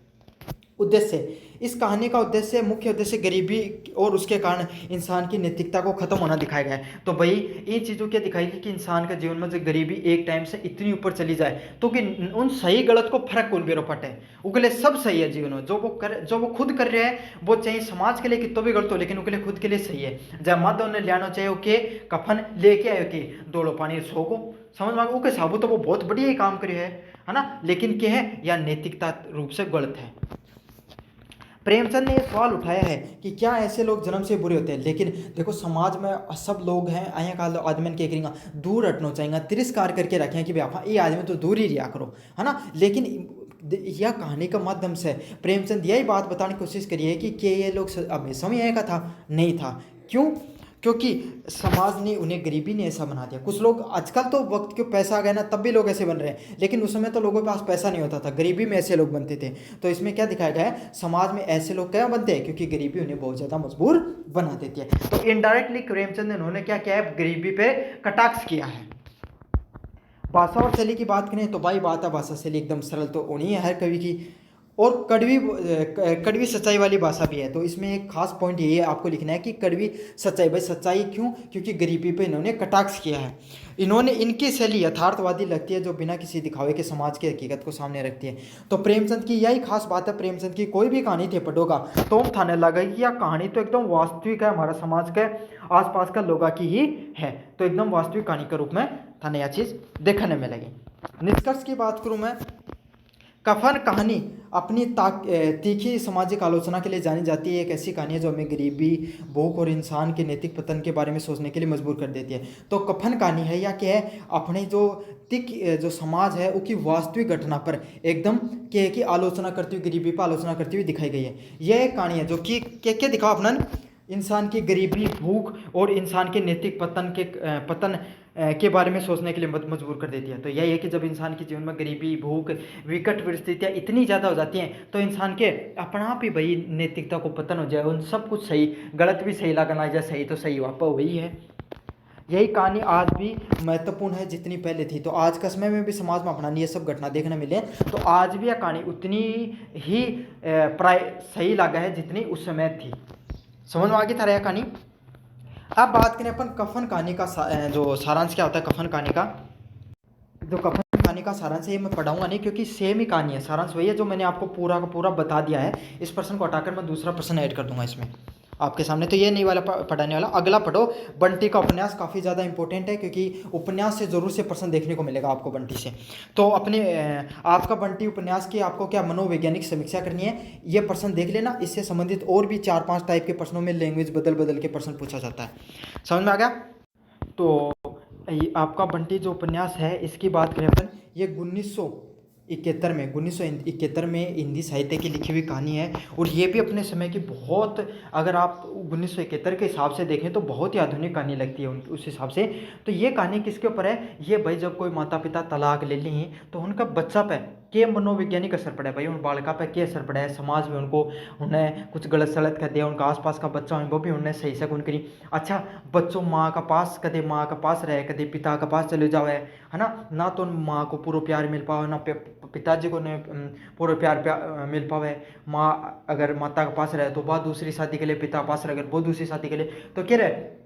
उद्देश्य, इस कहानी का मुख्य उद्देश्य गरीबी और उसके कारण इंसान की नैतिकता को खत्म होना दिखाया गया है। तो भाई इन चीज़ों क्या दिखाएगी कि इंसान के जीवन में जो गरीबी एक टाइम से इतनी ऊपर चली जाए, तो कि उन सही गलत को फर्क कौन बेरो पटे, उसके लिए सब सही है जीवन में, जो वो खुद कर रहे हैं वो चाहे समाज के लिए कितना भी गलत हो, लेकिन उसके लिए खुद के लिए सही है। जब माता उन्हें लियानो चाहिए ओके कफन लेके आयो कि दौड़ो पानी सो को समझ में ओके साबू, तो वो बहुत बढ़िया ही काम करे है ना, लेकिन क्या है या नैतिकता रूप से गलत है। प्रेमचंद ने यह सवाल उठाया है कि क्या ऐसे लोग जन्म से बुरे होते हैं, लेकिन देखो समाज में सब लोग हैं आया काल आदमी के करेंगे दूर हटना चाहिए, तिरस्कार करके रखें कि भाई ये आदमी तो दूर ही रिया करो, है ना। लेकिन यह कहानी के माध्यम से प्रेमचंद यही बात बताने की कोशिश करी है कि ये लोग हमेशा में आया का था, नहीं था। क्यों, क्योंकि समाज ने उन्हें गरीबी ने ऐसा बना दिया। कुछ लोग आजकल तो वक्त के पैसा आ गया ना, तब भी लोग ऐसे बन रहे हैं, लेकिन उस समय तो लोगों के पास पैसा नहीं होता था, गरीबी में ऐसे लोग बनते थे। तो इसमें क्या दिखाया गया है, समाज में ऐसे लोग क्या बनते हैं, क्योंकि गरीबी उन्हें बहुत ज़्यादा मजबूर बना देती है। तो इनडायरेक्टली प्रेमचंद ने उन्होंने क्या किया है, गरीबी पे कटाक्ष किया है। भाषा और शैली की बात करें तो भाई बात है, भाषा शैली एकदम सरल तो होनी है हर कवि की, और कड़वी सच्चाई वाली भाषा भी है। तो इसमें एक खास पॉइंट यही है आपको लिखना है कि कड़वी सच्चाई। भाई सच्चाई क्यों, क्योंकि गरीबी पे इन्होंने कटाक्ष किया है। इनकी शैली यथार्थवादी लगती है, जो बिना किसी दिखावे के समाज की हकीकत को सामने रखती है। तो प्रेमचंद की यही खास बात है। प्रेमचंद की कोई भी कहानी थे पढ़ोगा तो थाने लगा कि यह कहानी तो एकदम वास्तविक है, हमारा समाज के आसपास का लोगों की ही है, तो एकदम वास्तविक कहानी के रूप में थाने यह चीज़ देखने में लगी। निष्कर्ष की बात करूँ मैं, कफन कहानी अपनी तीखी सामाजिक आलोचना के लिए जानी जाती है। एक ऐसी कहानी है जो हमें गरीबी, भूख और इंसान के नैतिक पतन के बारे में सोचने के लिए मजबूर कर देती है। तो कफन कहानी है या क्या है, अपने जो समाज है उसकी वास्तविक घटना पर एकदम क्या की आलोचना करती हुई, गरीबी पर आलोचना करती हुई दिखाई गई है। यह एक कहानी है जो कि क्या दिखाओ अपना इंसान की गरीबी, भूख और इंसान के नैतिक पतन के बारे में सोचने के लिए मजबूर कर देती है। तो यही है कि जब इंसान के जीवन में गरीबी, भूख, विकट परिस्थितियाँ इतनी ज़्यादा हो जाती हैं तो इंसान के अपना आप ही भाई नैतिकता को पतन हो जाए, उन सब कुछ सही गलत भी सही लगना जाए, सही तो सही वापस वही है। यही कहानी आज भी महत्वपूर्ण है जितनी पहले थी। तो आज के समय में भी समाज में अपना ये सब घटना देखने मिले तो आज भी यह कहानी उतनी ही प्राय सही लगा है जितनी उस समय थी। समझ में आ गई था यह कहानी। अब बात करें अपन कफन कहानी का जो सारांश क्या होता है कफन कहानी का। जो कफन कहानी का सारांश है ये मैं पढ़ाऊंगा नहीं क्योंकि सेम ही कहानी है, सारांश वही है जो मैंने आपको पूरा का पूरा बता दिया है। इस प्रश्न को हटाकर मैं दूसरा प्रश्न ऐड कर दूंगा इसमें आपके सामने। तो ये नहीं वाला पढ़ाने वाला, अगला पढ़ो बंटी का उपन्यास, काफ़ी ज़्यादा इंपॉर्टेंट है क्योंकि उपन्यास से जरूर से प्रश्न देखने को मिलेगा आपको बंटी से। तो अपने आपका बंटी उपन्यास की आपको क्या मनोवैज्ञानिक समीक्षा करनी है, ये प्रश्न देख लेना। इससे संबंधित और भी 4-5 टाइप के प्रश्नों में लैंग्वेज बदल बदल के प्रश्न पूछा जाता है। समझ में आ गया। तो आपका बंटी जो उपन्यास है इसकी बात करें अपन, ये 1971 में हिंदी साहित्य की लिखी हुई कहानी है। और ये भी अपने समय की बहुत, अगर आप 1971 के हिसाब से देखें तो बहुत ही आधुनिक कहानी लगती है उस हिसाब से। तो ये कहानी किसके ऊपर है, ये भाई जब कोई माता पिता तलाक ले ली तो उनका बच्चा पे के मनोवैज्ञानिक असर पड़ा है भाई, उन बालिका पे क्या असर पड़ा है, समाज में उनको उन्हें कुछ गलत सलत कर दिया, उनका आसपास का बच्चा है वो भी उन्हें सही से करी। अच्छा बच्चों माँ का पास कदे माँ का पास रहे, कदे पिता का पास चले जाओ है ना तो माँ को पूरा प्यार मिल पाओ ना पिताजी को ने पूरा प्यार मिल पावे। माँ अगर माता के पास रहे तो वह दूसरी शादी के लिए, पिता पास रहे अगर वो दूसरी शादी के लिए, तो क्या रहे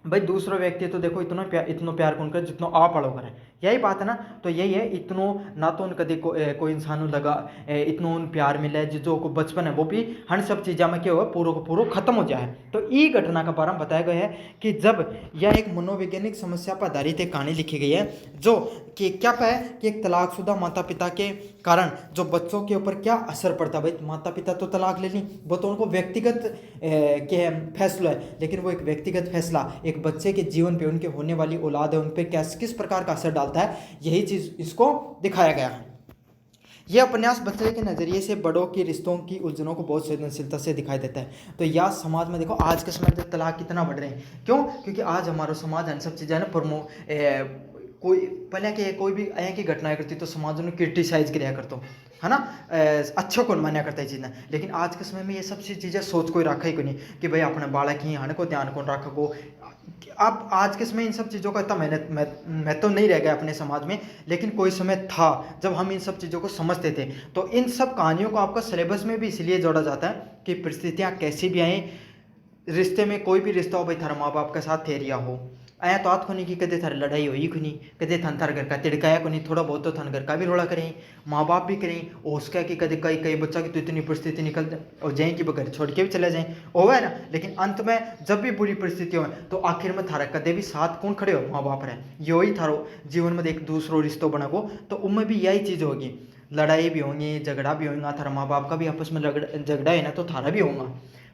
भाई दूसरा व्यक्ति तो देखो इतना प्यार कौन करे जितना आप पढ़ो करे, यही बात है ना। तो यही है, इतनो ना तो उन कभी कोई इंसान लगा इतनो उन प्यार मिले जो को बचपन है वो भी हर सब चीज़ों में क्या हुआ पूरा को पूरा खत्म हो जाए। तो ये घटना का बारे में बताया गया है कि जब यह एक मनोवैज्ञानिक समस्या पर आधारित एक कहानी लिखी गई है जो कि क्या है कि एक तलाकशुदा माता पिता के कारण जो बच्चों के ऊपर क्या असर पड़ता है। भाई माता पिता तो तलाक ले ली, वो तो उनको व्यक्तिगत के फैसला है, लेकिन वो एक व्यक्तिगत फैसला एक बच्चे के जीवन पे, उनके होने वाली औलाद है उन पर किस प्रकार का असर डालता है, यही चीज़ इसको दिखाया गया है। यह उपन्यास बच्चे के नज़रिए से बड़ों के रिश्तों की उलझनों को बहुत संवेदनशीलता से दिखाई देता है। तो यह समाज में देखो आज के समय में तलाक कितना बढ़ रहे हैं, क्यों? क्योंकि आज हमारा समाज इन सब चीज़ें ना कोई पहले के कोई भी ऐसी की घटनाएं करती तो समाज उन्हें क्रिटिसाइज किया करता है ना, अच्छा कौन मान्या करता है चीज़ें। लेकिन आज के समय में ये सब चीज़ें सोच कोई रखा ही को नहीं कि भाई अपने बालक ही हन को ध्यान कौन रखा को। अब आज के समय इन सब चीज़ों का इतना मैं तो नहीं रह गया अपने समाज में, लेकिन कोई समय था जब हम इन सब चीज़ों को समझते थे। तो इन सब कहानियों को आपका सिलेबस में भी इसलिए जोड़ा जाता है कि परिस्थितियाँ कैसी भी आएँ, रिश्ते में कोई भी रिश्ता हो भाई थारा माँ बाप के साथ थे रिया हो आया तो आत खुनी की कदे थारी लड़ाई हुई खुनी, कदे थन थार घर का तिड़काया खुनी, थोड़ा बहुत तो थन घर का भी रोड़ा करें, माँ बाप भी करें। और उसका कि कदे कई बच्चा की तो इतनी परिस्थिति निकल और जाए कि वो घर छोड़ के भी चले जाएँ होगा ना। लेकिन अंत में जब भी बुरी परिस्थिति हो तो आखिर में थारा कदे भी साथ कौन खड़े हो, माँ बाप रहे। यही थारो जीवन में एक दूसरो रिश्तों बना को, तो उनमें भी यही चीज़ होगी, लड़ाई भी होंगी, झगड़ा भी होगा, थारा माँ बाप का भी आपस में झगड़ा है ना तो थारा भी होगा।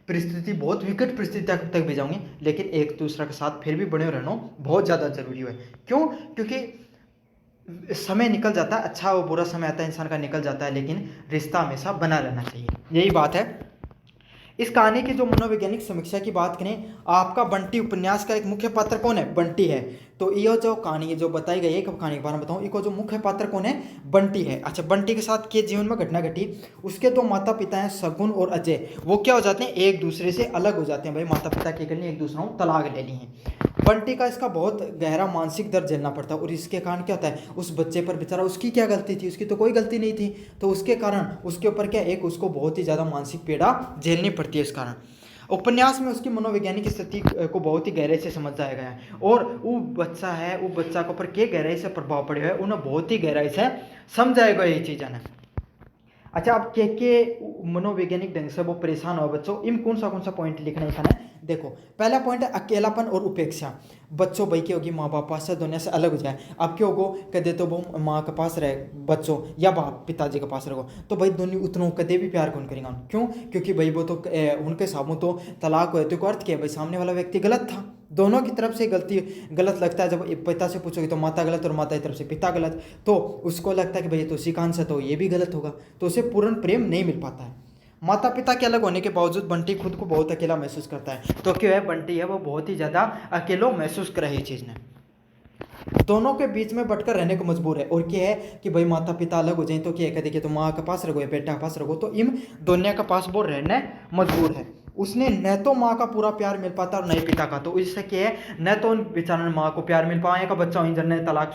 परिस्थिति बहुत विकट परिस्थिति तक भी जाऊंगी, लेकिन एक दूसरे के साथ फिर भी बने रहना बहुत ज़्यादा जरूरी है। क्यों? क्योंकि समय निकल जाता है, अच्छा और बुरा समय आता है इंसान का निकल जाता है, लेकिन रिश्ता हमेशा बना रहना चाहिए, यही बात है। इस कहानी की जो मनोवैज्ञानिक समीक्षा की बात करें, आपका बंटी उपन्यास का एक मुख्य पात्र कौन है? बंटी है। तो ये जो कहानी जो बताई गई है, कब कहानी के बारे में बताऊँ, इसको जो मुख्य पात्र कौन है? बंटी है। अच्छा बंटी के साथ के जीवन में घटना घटी, उसके दो माता पिता हैं शगुन और अजय, वो क्या हो जाते हैं एक दूसरे से अलग हो जाते हैं। भाई माता पिता के लिए एक दूसरे को तलाक ले ली है। बंटी का इसका बहुत गहरा मानसिक दर्द झेलना पड़ता है और इसके कारण क्या होता है उस बच्चे पर, बेचारा उसकी क्या गलती थी, उसकी तो कोई गलती नहीं थी, तो उसके कारण उसके ऊपर क्या एक उसको बहुत ही ज़्यादा मानसिक पीड़ा झेलनी पड़ती है। इस कारण उपन्यास में उसकी मनोवैज्ञानिक स्थिति को बहुत ही गहराई से समझाया गया है और वो बच्चा है, वो बच्चा के ऊपर क्या गहराई से प्रभाव पड़े है उन्हें बहुत ही गहराई से समझाया गया ये चीज़ है। अच्छा अब के मनोवैज्ञानिक ढंग से वो परेशान हो बच्चों, इन कौन सा पॉइंट लिखना है। देखो पहला पॉइंट है अकेलापन और उपेक्षा। बच्चों भाई क्या होगी माँ बाप से दुनिया से अलग हो जाए। अब क्या होगो कदे तो वो माँ के पास रहे बच्चों या बाप पिताजी के पास रहो तो भाई दोनों उतना कदे भी प्यार कौन करेंगे। क्यों? क्योंकि भाई वो तो उनके हिसाबों तो तलाक हुए तो अर्थ क्या है भाई सामने वाला व्यक्ति गलत था, दोनों की तरफ से गलती गलत लगता है। जब पिता से पूछोगे तो माता गलत और माता की तरफ से पिता गलत, तो उसको लगता है कि भाई तो सिकान से तो ये भी गलत होगा, तो उसे पूर्ण प्रेम नहीं मिल पाता है। माता पिता के अलग होने के बावजूद बंटी खुद को बहुत अकेला महसूस करता है। तो क्यों है बंटी है वो बहुत ही ज़्यादा अकेलो महसूस कर रही चीज़ ने। दोनों के बीच में बटकर रहने को मजबूर है। और क्या है कि भाई माता पिता अलग हो जाए तो क्या है, देखिए तो माँ के पास रखो या बेटा के पास रखो, तो इन दोनों के पास वो रहने मजबूर है। उसने न तो माँ का पूरा प्यार मिल पाता और न ही पिता का। तो इससे क्या है, न तो उन बेचारा माँ को प्यार मिल पाए का बच्चा वहीं जन तलाक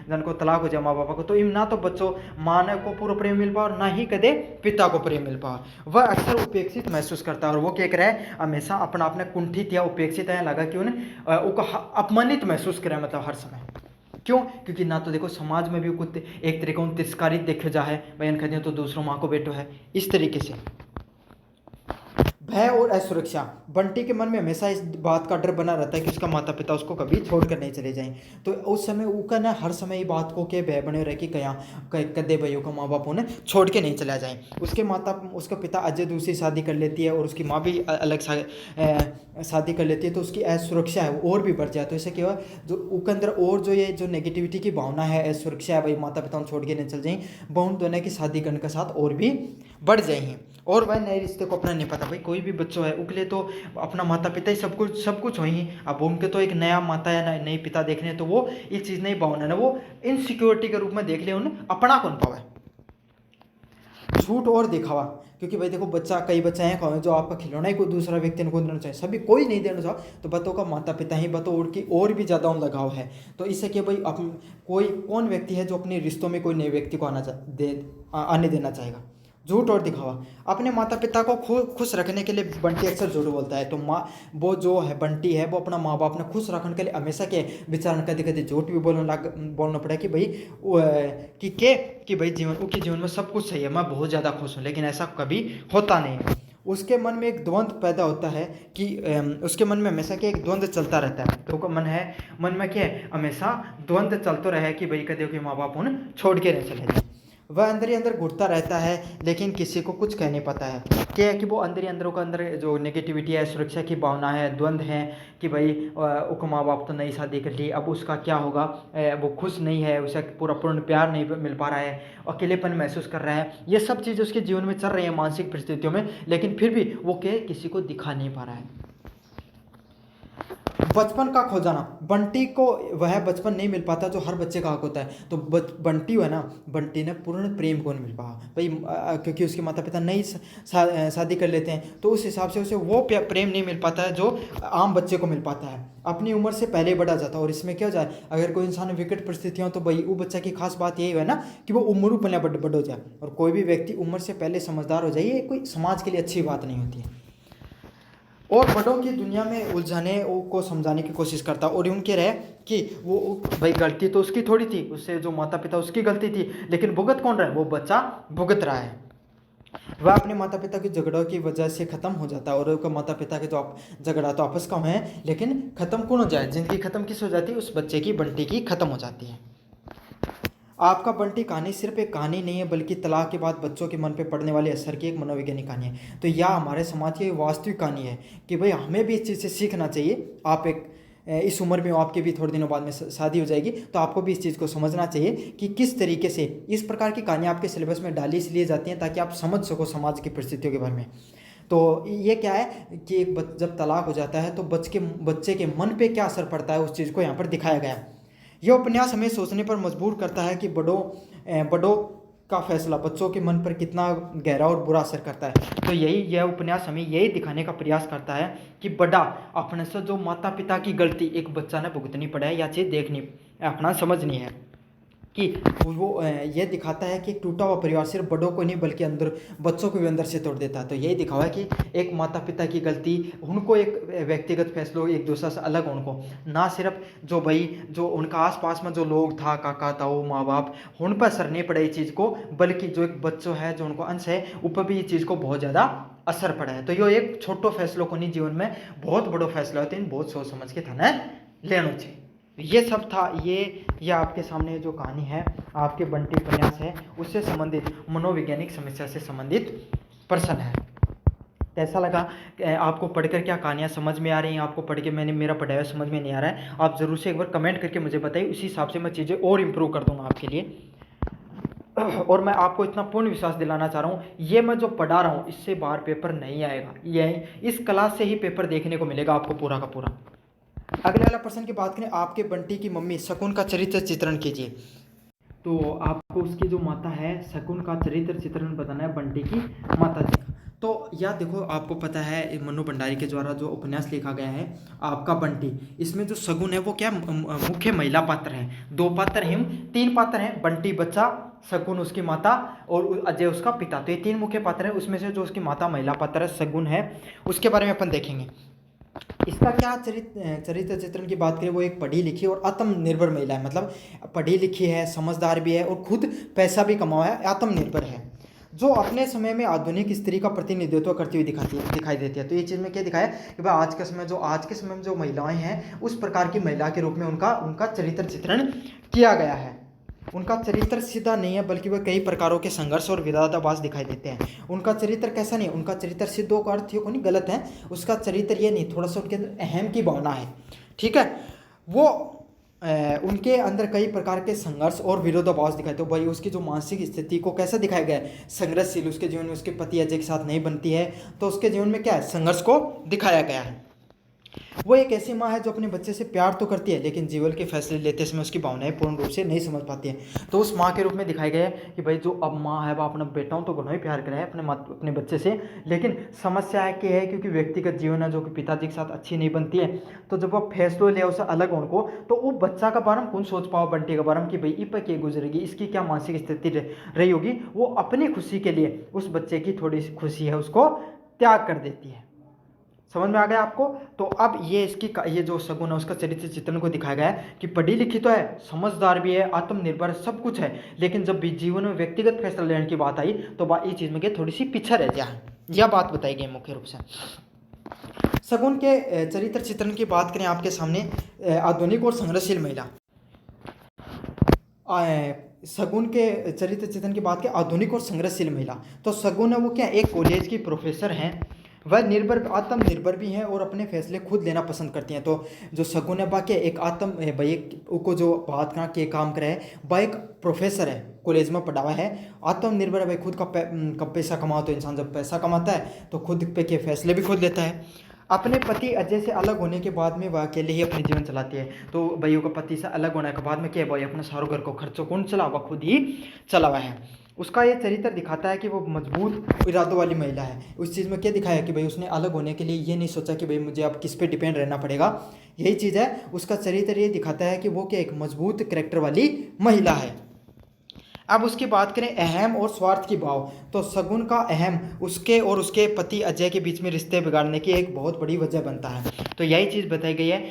जन को तलाक हो जाए माँ बापा को, तो इन ना तो बच्चों माँ ने को पूरा प्रेम मिल पा और ना ही कदे पिता को प्रेम मिल पा। वह अक्सर उपेक्षित महसूस करता है और वो क्या करे हमेशा अपना अपने कुंठित या उपेक्षित है लगा कि उन्हें अपमानित महसूस करे, मतलब हर समय। क्यों? क्योंकि ना तो देखो समाज में भी कुछ एक तरीके से तिरस्कारित देखा जा है, बयान कहते हैं तो दूसरों माँ को बेटो है, इस तरीके से। भय और असुरक्षा, बंटी के मन में हमेशा इस बात का डर बना रहता है कि उसका माता पिता उसको कभी छोड़कर नहीं चले जाएं। तो उस समय उसका ना हर समय ये बात को के भय बने रहे कि कया कदे भाइयों का माँ बाप उन्हें छोड़ के नहीं चला जाएं। उसका पिता अजय दूसरी शादी कर लेती है और उसकी माँ भी अलग शादी कर लेती है, तो उसकी असुरक्षा है वो और भी बढ़ जाए। तो इससे क्या हुआ, जो उसके अंदर और जो ये जो नेगेटिविटी की भावना है, असुरक्षा है, भाई माता पिता छोड़ के नहीं चल जाएं, बहु दोनों की शादी करने के साथ और भी बढ़ जाएंगे। और वह नए रिश्ते को अपना नहीं पाता। भाई कोई भी बच्चों है उनके लिए तो अपना माता पिता ही सब कुछ हो ही। अब उनके तो एक नया माता या नए पिता देखने, तो वो ये चीज़ नहीं भावना ना वो इनसिक्योरिटी के रूप में देख ले, उन्हें अपना कौन पावे। झूठ और दिखावा, क्योंकि भाई देखो बच्चा, कई बच्चे हैं जो आपका खिलौना ही कोई दूसरा व्यक्ति को देना चाहिए, सभी कोई नहीं देना चाहो, तो बच्चों का माता पिता ही बतो और की और भी ज़्यादा लगाव है। तो इससे कि भाई कोई कौन व्यक्ति है जो अपने रिश्तों में कोई नए व्यक्ति को आने देना चाहेगा। झूठ और दिखावा, अपने माता पिता को खुश रखने के लिए बंटी अक्सर झूठ बोलता है। तो माँ वो जो है बंटी है वो अपना माँ बाप ने खुश रखने के लिए हमेशा के बेचारा कभी कभी झूठ भी बोलना पड़ा कि भाई कि भाई जीवन में सब कुछ सही है, मैं बहुत ज़्यादा खुश हूँ, लेकिन ऐसा कभी होता नहीं है। उसके मन में एक द्वंद्व पैदा होता है कि उसके मन में हमेशा क्या एक द्वंद्व चलता रहता है। तो मन में क्या है, हमेशा द्वंद्व चलता रहे कि भाई कदे के माँ बाप उन्हें छोड़ के नहीं चले जाए। वह अंदर ही अंदर घुटता रहता है लेकिन किसी को कुछ कह नहीं पाता है। क्या है कि वो अंदर ही अंदर जो नेगेटिविटी है, सुरक्षा की भावना है, द्वंद्व है कि भाई उसका माँ बाप तो नई शादी कर ली, अब उसका क्या होगा, वो खुश नहीं है, उसे पूरा पूर्ण प्यार नहीं मिल पा रहा है, अकेलेपन महसूस कर रहा है। ये सब चीज़ें उसके जीवन में चल रही है मानसिक परिस्थितियों में, लेकिन फिर भी वो क्या किसी को दिखा नहीं पा रहा है। बचपन का खो जाना, बंटी को वह बचपन नहीं मिल पाता जो हर बच्चे का हक होता है। तो बंटी है ना, बंटी ने पूर्ण प्रेम को नहीं मिल पाया भाई, क्योंकि उसके माता पिता नई शादी कर लेते हैं, तो उस हिसाब से उसे वो प्रेम नहीं मिल पाता है जो आम बच्चे को मिल पाता है। अपनी उम्र से पहले बढ़ा जाता है। और इसमें क्या हो जाए, अगर कोई इंसान विकट परिस्थितियाँ हो तो भाई वो बच्चा की खास बात यही है ना कि वो उम्र पहले बड़ हो जाए। और कोई भी व्यक्ति उम्र से पहले समझदार हो जाए, ये कोई समाज के लिए अच्छी बात नहीं होती है। और बड़ों की दुनिया में उलझाने को समझाने की कोशिश करता और उनके रहे कि वो भाई गलती तो उसकी थोड़ी थी, उससे जो माता पिता उसकी गलती थी, लेकिन भुगत कौन रहा है, वो बच्चा भुगत रहा है। वह अपने माता पिता के झगड़ों की वजह से खत्म हो जाता है। और उसका माता पिता के जो झगड़ा तो आपस का है, लेकिन खत्म कौन हो जाए, जिंदगी खत्म किस हो जाती है, उस बच्चे की, बंटी की खत्म हो जाती है। आपका बंटी कहानी सिर्फ एक कहानी नहीं है, बल्कि तलाक के बाद बच्चों के मन पे पड़ने वाले असर की एक मनोवैज्ञानिक कहानी है। तो यह हमारे समाज की वास्तविक कहानी है कि भाई हमें भी इस चीज़ से सीखना चाहिए। आप इस उम्र में आपके भी थोड़े दिनों बाद में शादी हो जाएगी, तो आपको भी इस चीज़ को समझना चाहिए कि किस तरीके से इस प्रकार की कहानियाँ आपके सिलेबस में डाली इसलिए जाती हैं ताकि आप समझ सको समाज की परिस्थितियों के बारे में। तो ये क्या है कि जब तलाक हो जाता है तो बच्चे के मन पे क्या असर पड़ता है, उस चीज़ को यहाँ पर दिखाया गया है। यह उपन्यास हमें सोचने पर मजबूर करता है कि बड़ों का फैसला बच्चों के मन पर कितना गहरा और बुरा असर करता है। तो यह उपन्यास हमें यही दिखाने का प्रयास करता है कि बड़ा अपने से जो माता पिता की गलती एक बच्चा ने भुगतनी पड़ा है, या चीज़ देखनी अपना समझनी है कि वो ये दिखाता है कि टूटा हुआ परिवार सिर्फ बड़ों को नहीं बल्कि अंदर बच्चों को भी अंदर से तोड़ देता है। तो यही दिखावा है कि एक माता पिता की गलती, उनको एक व्यक्तिगत फैसलों एक दूसरे से अलग, उनको ना सिर्फ जो उनका आसपास में जो लोग था, काका ताऊ माँ बाप, उन पर असर नहीं पड़ा इस चीज़ को, बल्कि जो एक बच्चों है जो उनको अंश है ऊपर भी इस चीज़ को बहुत ज़्यादा असर पड़ा है। तो ये एक छोटो फैसलों को नहीं, जीवन में बहुत बड़ो फैसला होते हैं, बहुत सोच समझ के थाने लेना चाहिए। ये सब था, ये आपके सामने जो कहानी है आपके बंटी उपन्यास है उससे संबंधित मनोवैज्ञानिक समस्या से संबंधित प्रश्न है। कैसा लगा, आपको पढ़कर क्या कहानियाँ समझ में आ रही हैं, आपको पढ़ के मेरा पढ़ाया समझ में नहीं आ रहा है, आप ज़रूर से एक बार कमेंट करके मुझे बताइए, उसी हिसाब से मैं चीज़ें और इम्प्रूव कर दूंगा आपके लिए। और मैं आपको इतना पूर्ण विश्वास दिलाना चाह रहा हूँ, ये मैं जो पढ़ा रहा हूँ इससे बाहर पेपर नहीं आएगा, ये इस क्लास से ही पेपर देखने को मिलेगा आपको पूरा का पूरा। अगले वाला प्रश्न की बात करें, आपके बंटी की मम्मी शकुन का चरित्र चित्रण कीजिए। तो आपको उसकी जो माता है शकुन का चरित्र चित्रण बताना है, बंटी की माता जी का। तो यह देखो, आपको पता है मन्नू भंडारी के द्वारा जो उपन्यास लिखा गया है आपका बंटी, इसमें जो शकुन है वो क्या मुख्य महिला पात्र हैं। 2 पात्र हैं, 3 पात्र हैं, बंटी बच्चा, शकुन उसकी माता और अजय उसका पिता। तो ये 3 मुख्य पात्र हैं, उसमें से जो उसकी माता महिला पात्र है शकुन है, उसके बारे में अपन देखेंगे। इसका क्या चरित्र चित्रण की बात करें, वो एक पढ़ी लिखी और आत्मनिर्भर महिला है। मतलब पढ़ी लिखी है, समझदार भी है और खुद पैसा भी कमाया है, आत्मनिर्भर है, जो अपने समय में आधुनिक स्त्री का प्रतिनिधित्व करती हुई दिखाई देती है। तो ये चीज़ में क्या दिखाया कि भाई आज के समय में जो महिलाएं हैं उस प्रकार की महिला के रूप में उनका चरित्र चित्रण किया गया है। उनका चरित्र सीधा नहीं है, बल्कि वह कई प्रकारों के संघर्ष और विरोधाभास दिखाई देते हैं। उनका चरित्र कैसा नहीं है, उनका चरित्र सिद्धों का अर्थ को नहीं गलत है, उसका चरित्र ये नहीं, थोड़ा सा उनके अंदर अहम की भावना है, ठीक है। वो उनके अंदर कई प्रकार के संघर्ष और विरोधाभास दिखाए। तो भाई उसकी जो मानसिक स्थिति को कैसा दिखाया गया है, संघर्षशील। उसके जीवन में उसके पति अजय के साथ नहीं बनती है, तो उसके जीवन में क्या है, संघर्ष को दिखाया गया है। वो एक ऐसी माँ है जो अपने बच्चे से प्यार तो करती है, लेकिन जीवन के फैसले लेते समय उसकी भावनाएं पूर्ण रूप से नहीं समझ पाती है। तो उस माँ के रूप में दिखाया गया है कि भाई जो अब माँ है वह अपना बेटाओं तो घना ही प्यार करे है अपने बच्चे से, लेकिन समस्या है कि है क्योंकि व्यक्तिगत जीवन है जो कि पिताजी के साथ अच्छी नहीं बनती है। तो जब वह फैसलों ले उसे अलग होने को, तो वो बच्चा का बारे में कौन सोच पाओ, बंटी का बारे में कि भाई इप के गुजरेगी, इसकी क्या मानसिक स्थिति रही होगी। वो अपनी खुशी के लिए उस बच्चे की थोड़ी सी खुशी है उसको त्याग कर देती है। समझ में आ गया आपको। तो अब ये जो शगुन है उसका चरित्र चित्रण को दिखाया गया है कि पढ़ी लिखी तो है, समझदार भी है, आत्मनिर्भर सब कुछ है, लेकिन जब भी जीवन में व्यक्तिगत फैसला लेने की बात आई तो ये चीज़ में थोड़ी सी पीछे रह जाए, यह बात बताई गई मुख्य रूप से। शगुन के चरित्र चित्रण की बात करें आपके सामने, आधुनिक और संघर्षशील महिला। शगुन के चरित्र चित्रण की बात करें, आधुनिक और संघर्षशील महिला। तो शगुन है वो क्या, एक कॉलेज की प्रोफेसर हैं, वह आत्मनिर्भर भी हैं और अपने फैसले खुद लेना पसंद करती हैं। तो जो शगुन है बाकी एक भाई को जो बात करा के काम करे है, वह एक प्रोफेसर है, कॉलेज में पढ़ा हुआ है, आत्मनिर्भर है, भाई खुद का पैसा कमाओ। तो इंसान जब पैसा कमाता है तो खुद पे के फैसले भी खुद लेता है। अपने पति अजय से अलग होने के बाद में वह अकेले ही अपने जीवन चलाती है। तो भाइयों का पति से अलग होने के बाद में क्या भाई अपने सारों घर को खर्चों कौन चला, वह खुद ही चला हुआ है। उसका ये चरित्र दिखाता है कि वो मजबूत इरादों वाली महिला है। उस चीज़ में क्या दिखाया कि भाई उसने अलग होने के लिए ये नहीं सोचा कि भाई मुझे अब किस पे डिपेंड रहना पड़ेगा, यही चीज़ है। उसका चरित्र ये दिखाता है कि वो क्या एक मजबूत कैरेक्टर वाली महिला है। अब उसकी बात करें अहम और स्वार्थ की भाव। तो शगुन का अहम उसके और उसके पति अजय के बीच में रिश्ते बिगाड़ने की एक बहुत बड़ी वजह बनता है। तो यही चीज़ बताई गई है,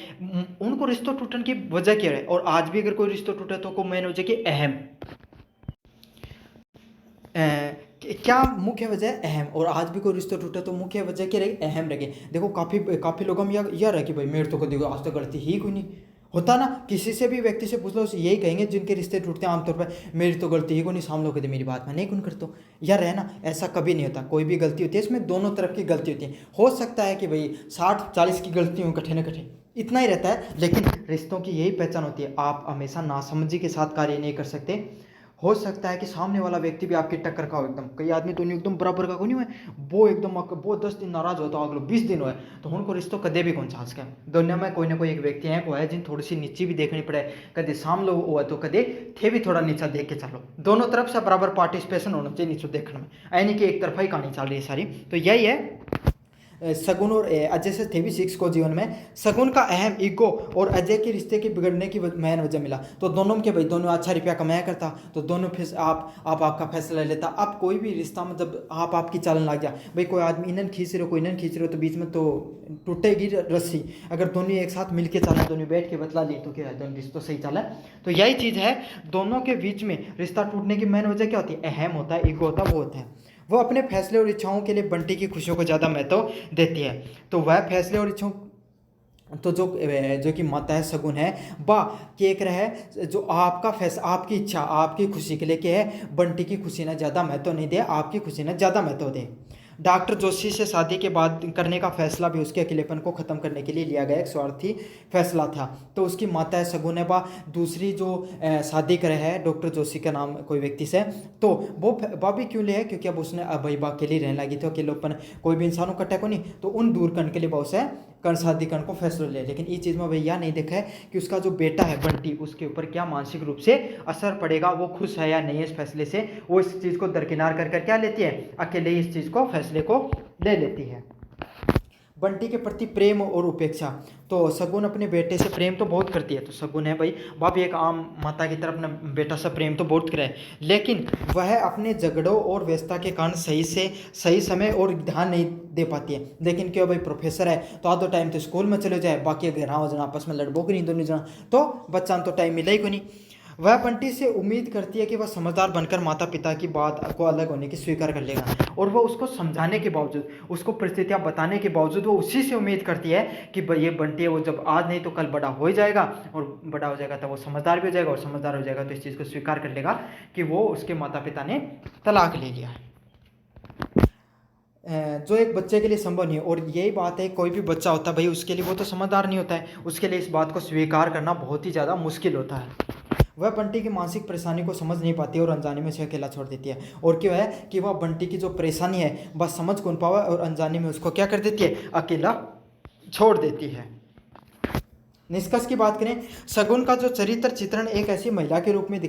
उनको रिश्तों टूटने की वजह क्या है, और आज भी अगर कोई रिश्तों टूटे तो को मेन वजह की अहम क्या मुख्य वजह अहम, और आज भी कोई रिश्ता टूटे तो मुख्य वजह क्या रहे, अहम रहे। देखो काफ़ी लोगों में यह रहे कि भाई मेरे तो को देखो आज तक गलती ही कोई नहीं होता ना, किसी से भी व्यक्ति से पूछ लो यही कहेंगे जिनके रिश्ते टूटते हैं आमतौर पर, मेरी तो गलती ही को नहीं, सामने कहते मेरी बात में नहीं कौन करते हो यार, है ना। ऐसा कभी नहीं होता, कोई भी गलती होती है इसमें दोनों तरफ की गलती होती है। हो सकता है कि भाई 60-40 की गलती हो कठे न कठे, इतना ही रहता है, लेकिन रिश्तों की यही पहचान होती है। आप हमेशा नासमझी के साथ कार्य नहीं कर सकते। हो सकता है कि सामने वाला व्यक्ति भी आपकी टक्कर का हो, एकदम कई आदमी तो नहीं एकदम बराबर का नहीं हुआ, वो 10 दिन नाराज होता अगलो 20 दिन हुआ, तो उनको रिश्तों कदे भी कौन चांस का दुनिया में कोई ना कोई एक व्यक्ति है को है जिन थोड़ी सी नीची भी देखनी पड़े, कदे सामने हुआ तो कदे थे भी थोड़ा नीचा देख के चलो। दोनों तरफ से बराबर पार्टिसिपेशन होना चाहिए नीचे देखने में, यानी कि एक तरफा ही कहानी चल रही है सारी। तो यही है शगुन और अजय से थे भी 6 को जीवन में शगुन का अहम ईगो और अजय के रिश्ते के बिगड़ने की मेन वजह मिला। तो दोनों के भाई दोनों अच्छा रुपया कमाया करता, तो दोनों फिर आपका फैसला लेता। अब कोई भी रिश्ता में जब आपकी चालन लग जाए, भाई कोई आदमी इन्हन खींच रहे हो कोई इन्हन खींच रहे हो, तो बीच में तो टूटेगी रस्सी। अगर दोनों एक साथ मिल के चला, दोनों बैठ के बतला ली तो क्या है, दोनों रिश्तों सही चला। तो यही चीज़ है, दोनों के बीच में रिश्ता टूटने की मेन वजह क्या होती है, अहम होता है, ईगो होता है, वो होता है। वो अपने फैसले और इच्छाओं के लिए बंटी की खुशियों को ज़्यादा महत्व देती है। तो वह फैसले और इच्छाओं तो जो कि माता है शगुन है, बा केक रहे जो आपका फैसला आपकी इच्छा आपकी खुशी के लिए क्या है, बंटी की खुशी ने ज़्यादा महत्व नहीं दे, आपकी खुशी ने ज़्यादा महत्व दे। डॉक्टर जोशी से शादी के बाद करने का फैसला भी उसके अकेलेपन को ख़त्म करने के लिए लिया गया एक स्वार्थी फैसला था। तो उसकी माता है शगुन है बा दूसरी जो शादी करे है डॉक्टर जोशी का नाम कोई व्यक्ति से, तो वो भी क्यों ले है, क्योंकि अब उसने भाई बा अकेली रहने लगी, तो अकेलेपन कोई भी इंसानों कटे को नहीं, तो उन दूर करने के लिए बहुत से कर्ण शादी कर्ण को फैसला ले। लेकिन ये चीज़ में भैया नहीं देखा है कि उसका जो बेटा है बंटी, उसके ऊपर क्या मानसिक रूप से असर पड़ेगा, वो खुश है या नहीं है इस फैसले से। वो इस चीज़ को दरकिनार कर कर क्या लेती है, अकेले ही इस चीज़ को फैसले को ले लेती है। बंटी के प्रति प्रेम और उपेक्षा, तो शगुन अपने बेटे से प्रेम तो बहुत करती है। तो शगुन है भाई, वह भी एक आम माता की तरफ अपना बेटा से प्रेम तो बहुत करे, लेकिन वह अपने झगड़ों और व्यस्तता के कारण सही समय और ध्यान नहीं दे पाती है। लेकिन क्यों भाई, प्रोफेसर है तो आधो टाइम तो स्कूल में चले जाए, बाकी अगर हाँ जना आपस में लड़बो की नहीं दोनों जना, तो बच्चा तो टाइम मिला ही को नहीं। वह बंटी से उम्मीद करती है कि वह समझदार बनकर माता पिता की बात को अलग होने की स्वीकार कर लेगा, और वह उसको समझाने के बावजूद, उसको परिस्थितियां बताने के बावजूद वो उसी से उम्मीद करती है कि भाई ये बंटी है, वो जब आज नहीं तो कल बड़ा हो जाएगा, और बड़ा हो जाएगा तब वो समझदार भी हो जाएगा, और समझदार हो जाएगा तो इस चीज़ को स्वीकार कर लेगा कि वो उसके माता पिता ने तलाक ले लिया है, जो एक बच्चे के लिए संभव नहीं है। और यही बात है, कोई भी बच्चा होता है भाई, उसके लिए वो तो समझदार नहीं होता है, उसके लिए इस बात को स्वीकार करना बहुत ही ज़्यादा मुश्किल होता है। वह बंटी की मानसिक परेशानी को समझ नहीं पाती है और अनजाने में उसे अकेला छोड़ देती है। और क्यों है कि वह बंटी की जो परेशानी है बस समझ कौन पावा, और अनजाने में उसको क्या कर देती है, अकेला छोड़ देती है। निष्कर्ष की बात करें, शगुन का जो चरित्र चित्रण एक ऐसी महिला के रूप में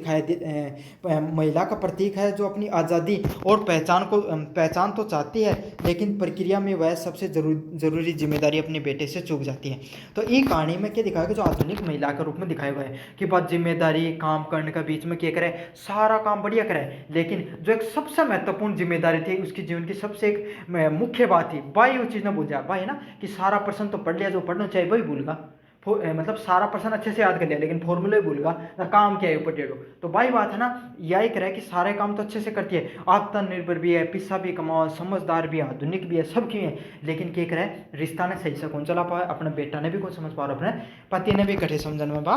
महिला का प्रतीक है जो अपनी आज़ादी और पहचान तो चाहती है, लेकिन प्रक्रिया में वह सबसे जरूरी जिम्मेदारी अपने बेटे से चूक जाती है। तो ये कहानी में क्या दिखाया, जो आधुनिक महिला के रूप में दिखाया हुआ है कि बात जिम्मेदारी काम करने का बीच में क्या करे, सारा काम बढ़िया करे, लेकिन जो एक सबसे महत्वपूर्ण जिम्मेदारी थी, उसकी जीवन की सबसे एक मुख्य बात थी, भाई वो चीज़ ना भूल जाए। भाई ना कि सारा प्रश्न तो पढ़ लिया, जो पढ़ना चाहिए वही भूलगा, मतलब सारा प्रश्न अच्छे से याद कर लिया लेकिन फॉर्मूले भूल गया ना, काम क्या है पोटेटो। तो भाई बात है ना, यही करे कि सारे काम तो अच्छे से करती है, आत्मनिर्भर भी है, पैसा भी कमाओ, समझदार भी है, आधुनिक भी है, सब की है, लेकिन क्या करे, रिश्ता ने सही से कौन चला पाया, अपने बेटा ने भी कौन समझ पा रहा, अपने पति ने भी कठे समझने में बा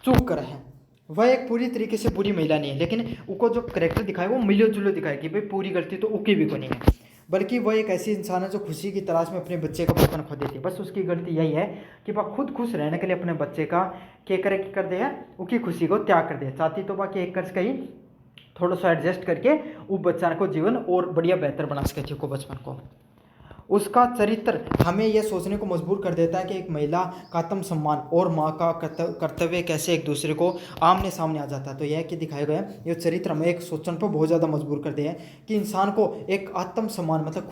चूक कर है। वह एक पूरी तरीके से बुरी महिला नहीं है, लेकिन उसको जो करेक्टर दिखाए वो मिलो जुलो दिखाए कि भाई पूरी गलती तो उसकी भी को नहीं है, बल्कि वह एक ऐसी इंसान है जो खुशी की तलाश में अपने बच्चे का बचपन खो देती है। बस उसकी गलती यही है कि वह खुद खुश रहने के लिए अपने बच्चे का कर दे है, उसकी खुशी को त्याग कर दे। चाहती तो बाकी एक कर्ज कहीं थोड़ा सा एडजस्ट करके वो बच्चा को जीवन और बढ़िया बेहतर बना सके थी को बचपन को। उसका चरित्र हमें यह सोचने को मजबूर कर देता है कि एक महिला का आत्मसम्मान और माँ का कर्तव्य कैसे एक दूसरे को आमने सामने आ जाता है। तो यह कि दिखाया गया ये चरित्र हमें एक सोचने पर बहुत ज़्यादा मजबूर कर दिया है कि इंसान को एक आत्मसम्मान, मतलब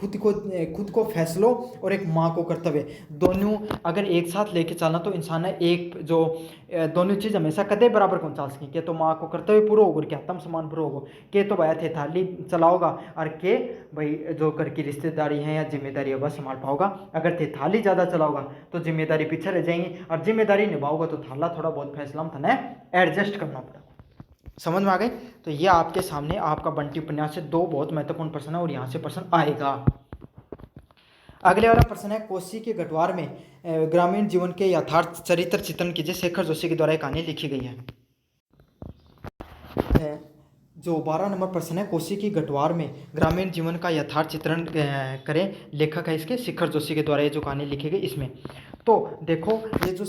खुद को फैसलों और एक माँ को कर्तव्य, दोनों अगर एक साथ लेके चलना तो इंसान है एक जो दोनों चीज़ हमेशा कदे बराबर कौन चाल सकें, के तो माँ को कर्तव्य पूरा होगा, क्या आत्मसम्मान पूरा होगा, के तो भाई थे थाली चलाओगा, और के भाई जो कर की रिश्तेदारी है या जिम्मेदारी है वह संभाल पाओगा। अगर थे थाली ज़्यादा चलाओगा तो जिम्मेदारी पीछे रह जाएंगी, और जिम्मेदारी निभाओगा तो थाला थोड़ा बहुत फैसला में थाने एडजस्ट करना पड़ेगा। समझ में आ गई। तो ये आपके सामने आपका बंटी उपन्यास से दो बहुत महत्वपूर्ण प्रश्न है, और यहाँ से प्रश्न आएगा। अगले वाला प्रश्न है, कोसी के गठवार में ग्रामीण जीवन के यथार्थ चरित्र चित्रण कीजिए, शेखर जोशी के द्वारा एक कहानी लिखी गई है। जो 12 नंबर प्रश्न है, कोसी की गठवार में ग्रामीण जीवन का यथार्थ चित्रण करें, लेखक है इसके शेखर जोशी के द्वारा ये जो कहानी लिखी गई इसमें। तो देखो ये जो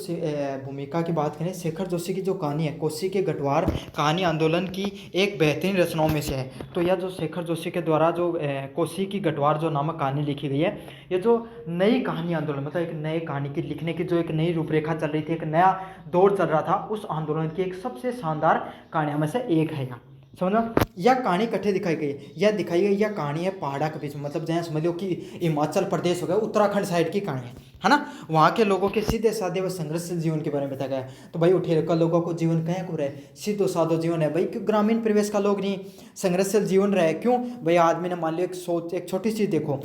भूमिका की बात करें, शेखर जोशी की जो कहानी है कोसी के गठवार कहानी आंदोलन की एक बेहतरीन रचनाओं में से है। तो यह जो शेखर जोशी के द्वारा जो कोसी की गठवार जो नामक कहानी लिखी गई है, ये जो नई कहानी आंदोलन, मतलब एक नई कहानी की लिखने की जो एक नई रूपरेखा चल रही थी, एक नया दौर चल रहा था, उस आंदोलन की एक सबसे शानदार कहानियों में से एक है। यहाँ समझो यह कहानी कट्ठे दिखाई गई, यह कहानी है पहाड़ा के बीच में, मतलब जहाँ समझ लो कि हिमाचल प्रदेश हो गया, उत्तराखंड साइड की कहानी है ना। वहाँ के लोगों के सीधे साधे व संघर्षशील जीवन के बारे में बताया गया। तो भाई उठे का लोगों को जीवन कहीं को रहे, सीधो साधो जीवन है भाई, क्यों ग्रामीण परिवेश का लोग नहीं संघर्षशील जीवन रहे, क्यों भाई आदमी ने मान लिया एक छोटी सी देखो,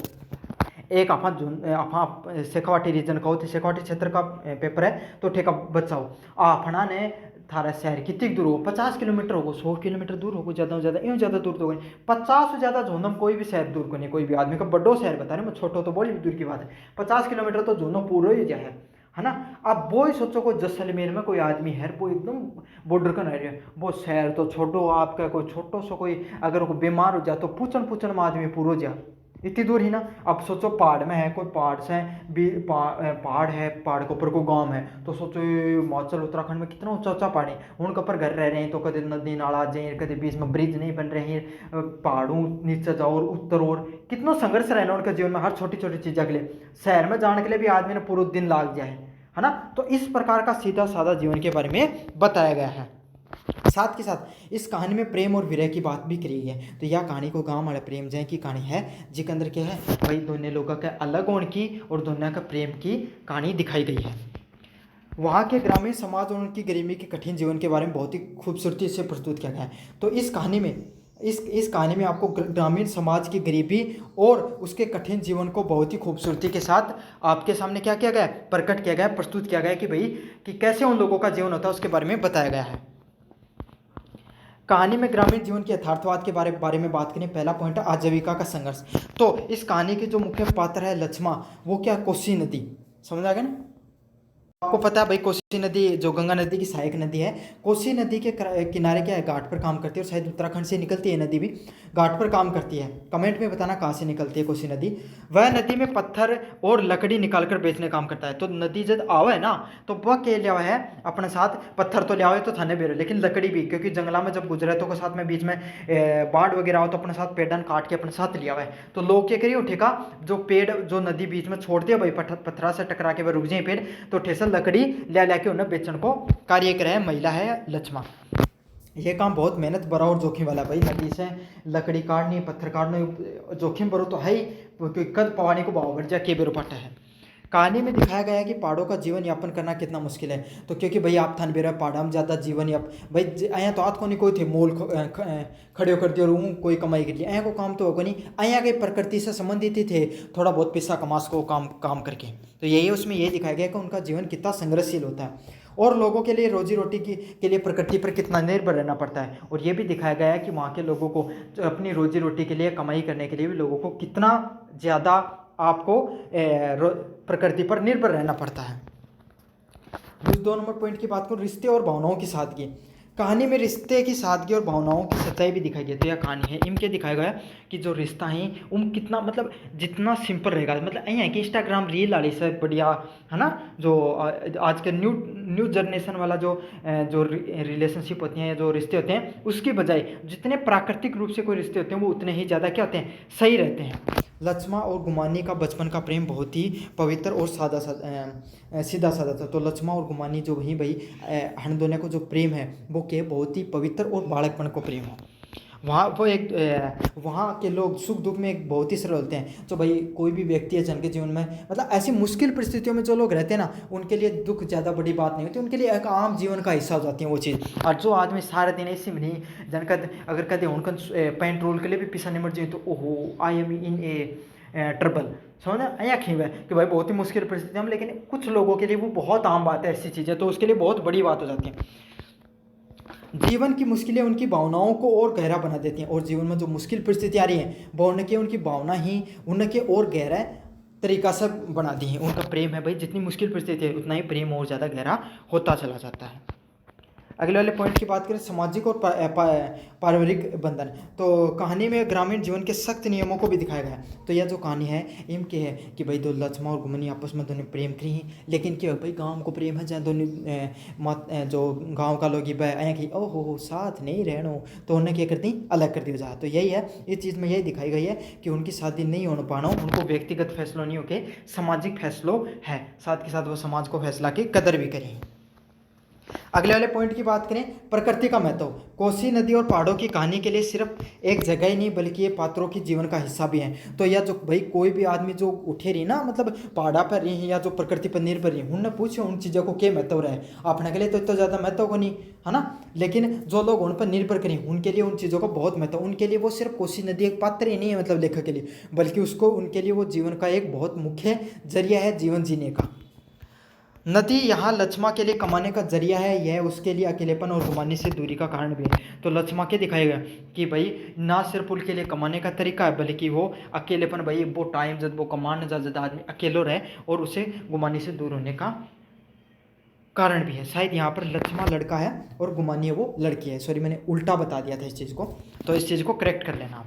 एक आप शेखावाटी रीजन का हो, शेखावाटी क्षेत्र का पेपर है, तो ठेका बच्चा हो आपना ने थारा शहर कितनी दूर हो, 50 किलोमीटर होगा, 100 किलोमीटर दूर होगा, ज़्यादा ज़्यादा यूँ ज़्यादा दूर तो होगा 50 से ज़्यादा झोंदम कोई भी शहर दूर को नहीं, कोई भी आदमी का बड़ो शहर बता रहे मैं, छोटो तो बड़ी दूर की बात है, 50 किलोमीटर तो झोंदम पूरा ही है ना। अब वो ही सोचो कोई जैसलमेर में कोई आदमी है, वो एकदम बॉर्डर का रह वो शहर तो छोटो आपका, कोई छोटो सो कोई अगर कोई बीमार हो जाए तो पूछन में आदमी पूरा हो जाए, इतनी दूर ही ना। अब सोचो पहाड़ में है, कोई पहाड़ से पहाड़ है, पहाड़ के ऊपर कोई गांव है, तो सोचो ये हिमाचल उत्तराखंड में कितना ऊंचा ऊंचा पहाड़ है, उनके ऊपर घर रह रहे हैं, तो कभी नदी नाला आ जाए, कभी बीच में ब्रिज नहीं बन रहे हैं, पहाड़ों नीचे जाओ और उत्तर, और कितना संघर्ष रहना उनके जीवन में हर छोटी छोटी चीज़ों के लिए। शहर में जाने के लिए भी आदमी ने पूरा दिन लाग गया है ना। तो इस प्रकार का सीधा साधा जीवन के बारे में बताया गया है। साथ के साथ इस कहानी में प्रेम और विरह की बात भी करी गई है। तो यह कहानी को गांव वाले प्रेम जय की कहानी है, जिसके अंदर क्या है भाई, दोनों लोगों के अलग होने की और दोनों का प्रेम की कहानी दिखाई गई है। वहाँ के ग्रामीण समाज और उनकी गरीबी के कठिन जीवन के बारे में बहुत ही खूबसूरती से प्रस्तुत किया गया है। तो इस कहानी में इस कहानी में आपको ग्रामीण समाज की गरीबी और उसके कठिन जीवन को बहुत ही खूबसूरती के साथ आपके सामने क्या किया गया है, प्रकट किया गया है, प्रस्तुत किया गया है कि भाई कि कैसे उन लोगों का जीवन होता है, उसके बारे में बताया गया है। कहानी में ग्रामीण जीवन के यथार्थवाद के बारे में बात करें, पहला पॉइंट है आजीविका का संघर्ष। तो इस कहानी के जो मुख्य पात्र है लक्ष्मा, वो क्या, कोसी नदी, समझ आ गया ना। आपको पता है भाई कोसी नदी जो गंगा नदी की सहायक नदी है, कोसी नदी के किनारे क्या है, घाट पर काम करती है, और शायद उत्तराखंड से निकलती है नदी भी, घाट पर काम करती है। कमेंट में बताना कहाँ से निकलती है कोसी नदी। वह नदी में पत्थर और लकड़ी निकालकर बेचने काम करता है। तो नदी जब आवे है ना, तो वह क्या लिया हुआ है अपने साथ, पत्थर तो लिया हुआ है तो थाने बेरो, लेकिन लकड़ी भी, क्योंकि जंगला में जब गुजरे तो साथ में बीच में बाढ़ वगैरह हो तो अपने साथ पेड़न काट के अपने साथ लिया हुआ है। तो लोग क्या करिए, उठेगा जो पेड़ जो नदी बीच में छोड़ दिया भाई, पत्थरा से टकरा के वह रुक जाए पेड़, तो ठेसल लकड़ी ले लेके उन्हें बेचने को कार्य करे महिला है लक्ष्मा। ये काम बहुत मेहनत भरा और जोखिम वाला भाई, नदी से लकड़ी काटनी, पत्थर काटना, जोखिम भरो तो है ही, क्योंकि कद पवानी को भाव बढ़ जाए के बेरो पट्टा है। कहानी में दिखाया गया है कि पहाड़ों का जीवन यापन करना कितना मुश्किल है। तो क्योंकि भाई आप थान बेरा पहाड़ा में ज़्यादा जीवन याप भाई अँ तो आत को नहीं कोई थे मोल खड़े कर दियो और कोई कमाई कर लिया, अँ को काम तो होगा नहीं, अँ के प्रकृति से संबंधित ही थे, थोड़ा बहुत पैसा कमास को काम करके। तो यही उसमें ये दिखाया गया कि उनका जीवन कितना संघर्षशील होता है, और लोगों के लिए रोजी रोटी के लिए प्रकृति पर कितना निर्भर रहना पड़ता है। और ये भी दिखाया गया है कि वहाँ के लोगों को अपनी रोजी रोटी के लिए, कमाई करने के लिए भी लोगों को कितना ज़्यादा आपको प्रकृति पर निर्भर रहना पड़ता है। 2 नंबर पॉइंट की बात करूँ, रिश्ते और भावनाओं की सादगी। कहानी में रिश्ते की सादगी और भावनाओं की सच्चाई भी दिखाई गई। तो यह कहानी है इनके दिखाया गया कि जो रिश्ता है उन कितना मतलब जितना सिंपल रहेगा, मतलब यही है कि इंस्टाग्राम रील वाली से बढ़िया है ना, जो आज के न्यू जनरेशन वाला जो रिलेशनशिप होती हैं, जो रिश्ते होते हैं, उसकी बजाय जितने प्राकृतिक रूप से कोई रिश्ते होते हैं वो उतने ही ज़्यादा क्या होते हैं, सही रहते हैं। लक्ष्मा और गुमानी का बचपन का प्रेम बहुत ही पवित्र और सीधा साधा था। तो लक्ष्मा और गुमानी जो वहीं भाई हम दोनों को जो प्रेम है वो क्या बहुत ही पवित्र और बालकपन को प्रेम है। वहाँ के लोग सुख दुख में एक बहुत ही सरल होते हैं। तो भाई कोई भी व्यक्ति है जन के जीवन में मतलब ऐसी मुश्किल परिस्थितियों में जो लोग रहते हैं ना, उनके लिए दुख ज़्यादा बड़ी बात नहीं होती, उनके लिए एक आम जीवन का हिस्सा हो जाती है वो चीज़। और जो आदमी सारे दिन ऐसे में नहीं जन का अगर कहते हैं उनका पेंट रोल के लिए भी पीछा नहीं मर जाए, तो ओहो I am in A trouble, समझ ना यहाँ खींव है कि भाई बहुत ही मुश्किल परिस्थिति में, लेकिन कुछ लोगों के लिए वो बहुत आम बात है ऐसी चीज़ें, तो उसके लिए बहुत बड़ी बात हो जाती है। जीवन की मुश्किलें उनकी भावनाओं को और गहरा बना देती हैं, और जीवन में जो मुश्किल परिस्थिति आ रही हैं वो उनकी भावना ही उनके और गहरा तरीका से बना दी है। उनका प्रेम है भाई, जितनी मुश्किल परिस्थिति है उतना ही प्रेम और ज़्यादा गहरा होता चला जाता है। अगले वाले पॉइंट की बात करें, सामाजिक और पारिवारिक बंधन। तो कहानी में ग्रामीण जीवन के सख्त नियमों को भी दिखाया गया है। तो यह जो कहानी है इम के है कि भाई दो लक्ष्मा और गुमनी आपस में दोनों प्रेम करी हैं, लेकिन क्या भाई गांव को प्रेम है जहाँ दोनों जो गांव का लोग आया कि ओहो साथ नहीं रहना, तो उन्हें क्या कर दी, अलग कर दिया जाए। तो यही है, इस चीज़ में यही दिखाई गई है कि उनकी शादी नहीं हो पाना, उनको व्यक्तिगत फैसलों नहीं होके सामाजिक फैसलों है, साथ के साथ वो समाज को फैसला की कदर भी करें। अगले वाले पॉइंट की बात करें, प्रकृति का महत्व। कोसी नदी और पहाड़ों की कहानी के लिए सिर्फ एक जगह ही नहीं बल्कि ये पात्रों की जीवन का हिस्सा भी है। तो यह जो भाई कोई भी आदमी जो उठे रही ना, मतलब पहाड़ा पर रही या जो प्रकृति पर निर्भर रही, उनने पूछो उन चीज़ों को क्या महत्व रहा है, अपने के लिए तो इतना ज़्यादा महत्व को नहीं है ना, लेकिन जो लोग उन पर निर्भर करें उनके लिए उन चीज़ों का बहुत महत्व। उनके लिए वो सिर्फ कोसी नदी एक पात्र ही नहीं है मतलब लेखक के लिए, बल्कि उसको उनके लिए वो जीवन का एक बहुत मुख्य जरिया है जीवन जीने का। नदी यहाँ लक्ष्मा के लिए कमाने का जरिया है, यह उसके लिए अकेलेपन और गुमानी से दूरी का कारण भी है। तो लक्ष्मा के दिखाएगा कि भाई ना सिर्फ उनके लिए कमाने का तरीका है, बल्कि वो अकेलेपन, भाई वो टाइम जब वो कमाने ज़्यादा आदमी अकेलो रहे और उसे गुमानी से दूर होने का कारण भी है। शायद यहाँ पर लक्ष्मा लड़का है और गुमानी है वो लड़की है, सॉरी मैंने उल्टा बता दिया था इस चीज़ को, तो इस चीज़ को करेक्ट कर लेना आप।